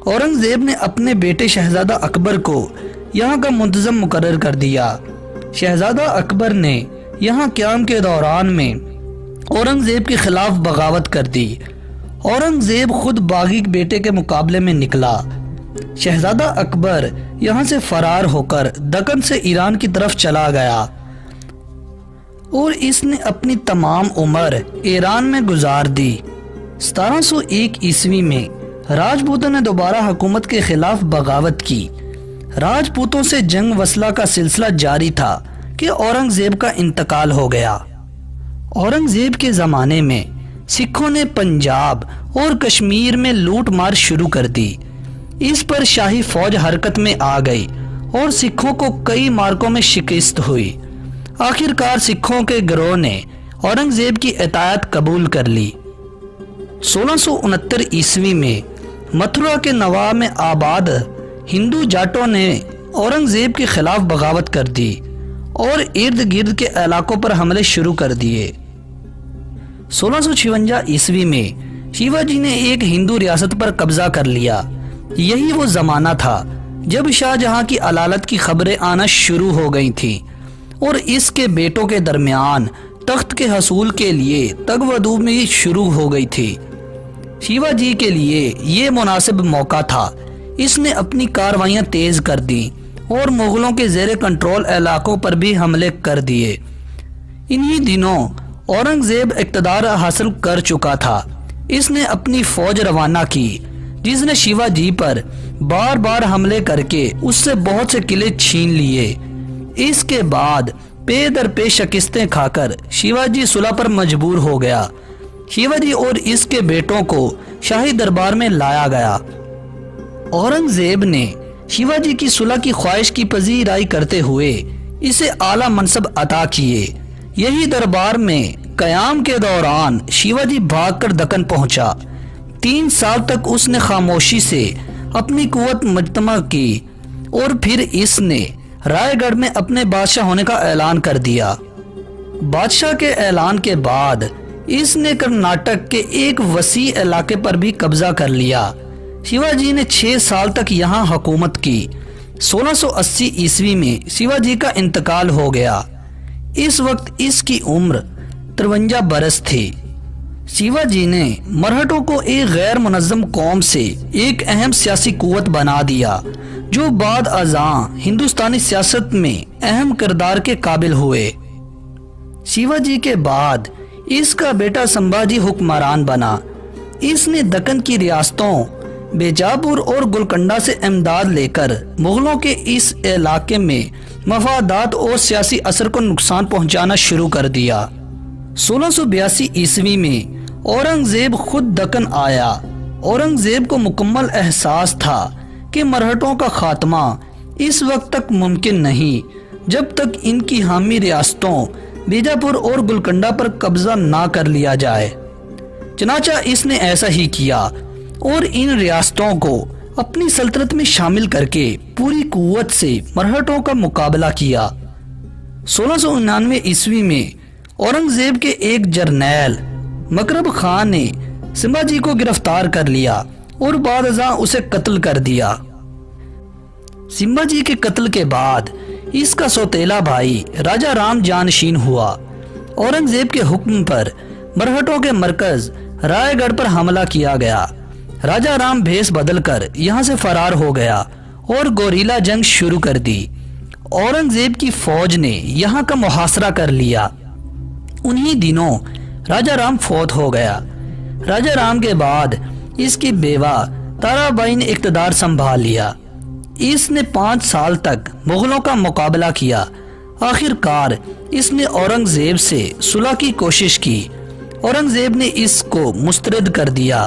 اورنگزیب نے اپنے بیٹے شہزادہ اکبر کو یہاں کا منتظم مقرر کر دیا۔ شہزادہ اکبر نے یہاں قیام کے دوران میں اورنگزیب کے خلاف بغاوت کر دی۔ اورنگزیب خود باغی بیٹے کے مقابلے میں نکلا۔ شہزادہ اکبر یہاں سے فرار ہو کر دکن سے ایران کی طرف چلا گیا اور اس نے اپنی تمام عمر ایران میں گزار دی۔ 1701 عیسوی میں راجپوتوں نے دوبارہ حکومت کے خلاف بغاوت کی۔ راجپوتوں سے جنگ وصلہ کا سلسلہ جاری تھا کہ اورنگزیب کا انتقال ہو گیا۔ اورنگزیب کے زمانے میں سکھوں نے پنجاب اور کشمیر میں لوٹ مار شروع کر دی۔ اس پر شاہی فوج حرکت میں آ گئی اور سکھوں کو کئی مارکوں میں شکست ہوئی۔ آخرکار سکھوں کے گروہ نے اورنگزیب کی اطاعت قبول کر لی۔ 1669 عیسوی میں متھرا کے نواح میں آباد ہندو جاٹوں نے اورنگزیب کے خلاف بغاوت کر دی اور ارد گرد کے علاقوں پر حملے شروع کر دیے۔ 1656 عیسوی میں شیواجی نے ایک ہندو ریاست پر قبضہ کر لیا۔ یہی وہ زمانہ تھا جب شاہ جہاں کی علالت کی خبریں آنا شروع ہو گئی تھیں اور اس کے بیٹوں کے درمیان تخت کے حصول کے لیے تگ و دو میں شروع ہو گئی تھی۔ شیواجی کے لیے یہ مناسب موقع تھا۔ اس نے اپنی کاروائیاں تیز کر دیں اور مغلوں کے زیر کنٹرول علاقوں پر بھی حملے کر دیے۔ انہی دنوں اورنگزیب اقتدار حاصل کر چکا تھا۔ اس نے اپنی فوج روانہ کی جس نے شیواجی پر بار بار حملے کر کے اس سے بہت سے قلعے چھین لیے۔ اس کے بعد پے در پے شکستیں کھا کر شیواجی صلح پر مجبور ہو گیا۔ شیواجی اور اس کے بیٹوں کو شاہی دربار میں لایا گیا۔ اورنگزیب نے شیواجی کی صلح کی خواہش کی پذیرائی کرتے ہوئے اسے اعلیٰ منصب عطا کیے۔ یہی دربار میں قیام کے دوران شیواجی بھاگ کر دکن پہنچا۔ 3 سال تک اس نے خاموشی سے اپنی قوت مجتمع کی اور پھر اس نے رائے گڑھ میں اپنے بادشاہ ہونے کا اعلان کر دیا۔ بادشاہ کے اعلان کے بعد اس نے کرناٹک کے ایک وسیع علاقے پر بھی قبضہ کر لیا۔ شیواجی نے 6 سال تک یہاں حکومت کی۔ 1680 عیسوی میں شیواجی کا انتقال ہو گیا۔ اس وقت اس کی عمر 53 برس تھی۔ شیواجی نے مرہٹوں کو ایک غیر منظم قوم سے ایک اہم سیاسی قوت بنا دیا جو بعد ازاں ہندوستانی سیاست میں اہم کردار کے قابل ہوئے۔ شیواجی کے بعد اس کا بیٹا سمبھاجی حکمران بنا۔ اس نے دکن کی ریاستوں بیجاپور اور گولکنڈہ سے امداد لے کر مغلوں کے اس علاقے میں مفادات اور سیاسی اثر کو نقصان پہنچانا شروع کر دیا۔ 1682 عیسوی میں اورنگزیب خود دکن آیا۔ اورنگزیب کو مکمل احساس تھا کہ مرہٹوں کا خاتمہ اس وقت تک ممکن نہیں جب تک ان کی حامی ریاستوں بیجاپور اور گولکنڈہ پر قبضہ نہ کر لیا جائے۔ چنانچہ اس نے ایسا ہی کیا اور ان ریاستوں کو اپنی سلطنت میں شامل کر کے پوری قوت سے مرہٹوں کا مقابلہ کیا۔ 1699 عیسوی میں اورنگزیب کے ایک جرنیل مکرب خان نے سمبھاجی کو گرفتار کر لیا اور بعد ازاں اسے قتل کر دیا۔ سمبھاجی کے قتل کے بعد اس کا سوتیلا بھائی راجہ رام جانشین ہوا۔ اورنگزیب کے حکم پر مرہٹوں کے مرکز رائے گڑھ پر حملہ کیا گیا۔ راجہ رام بھیس بدل کر یہاں سے فرار ہو گیا اور گوریلا جنگ شروع کر دی۔ اورنگزیب کی فوج نے یہاں کا محاصرہ کر لیا۔ انہی دنوں راجہ رام فوت ہو گیا۔ راجہ رام کے بعد اس کی بیوہ تارا بائی نے اقتدار سنبھال لیا۔ اس نے 5 سال تک مغلوں کا مقابلہ کیا۔ آخر کار اس نے اورنگزیب سے صلح کی کوشش کی۔ اورنگزیب نے اس کو مسترد کر دیا۔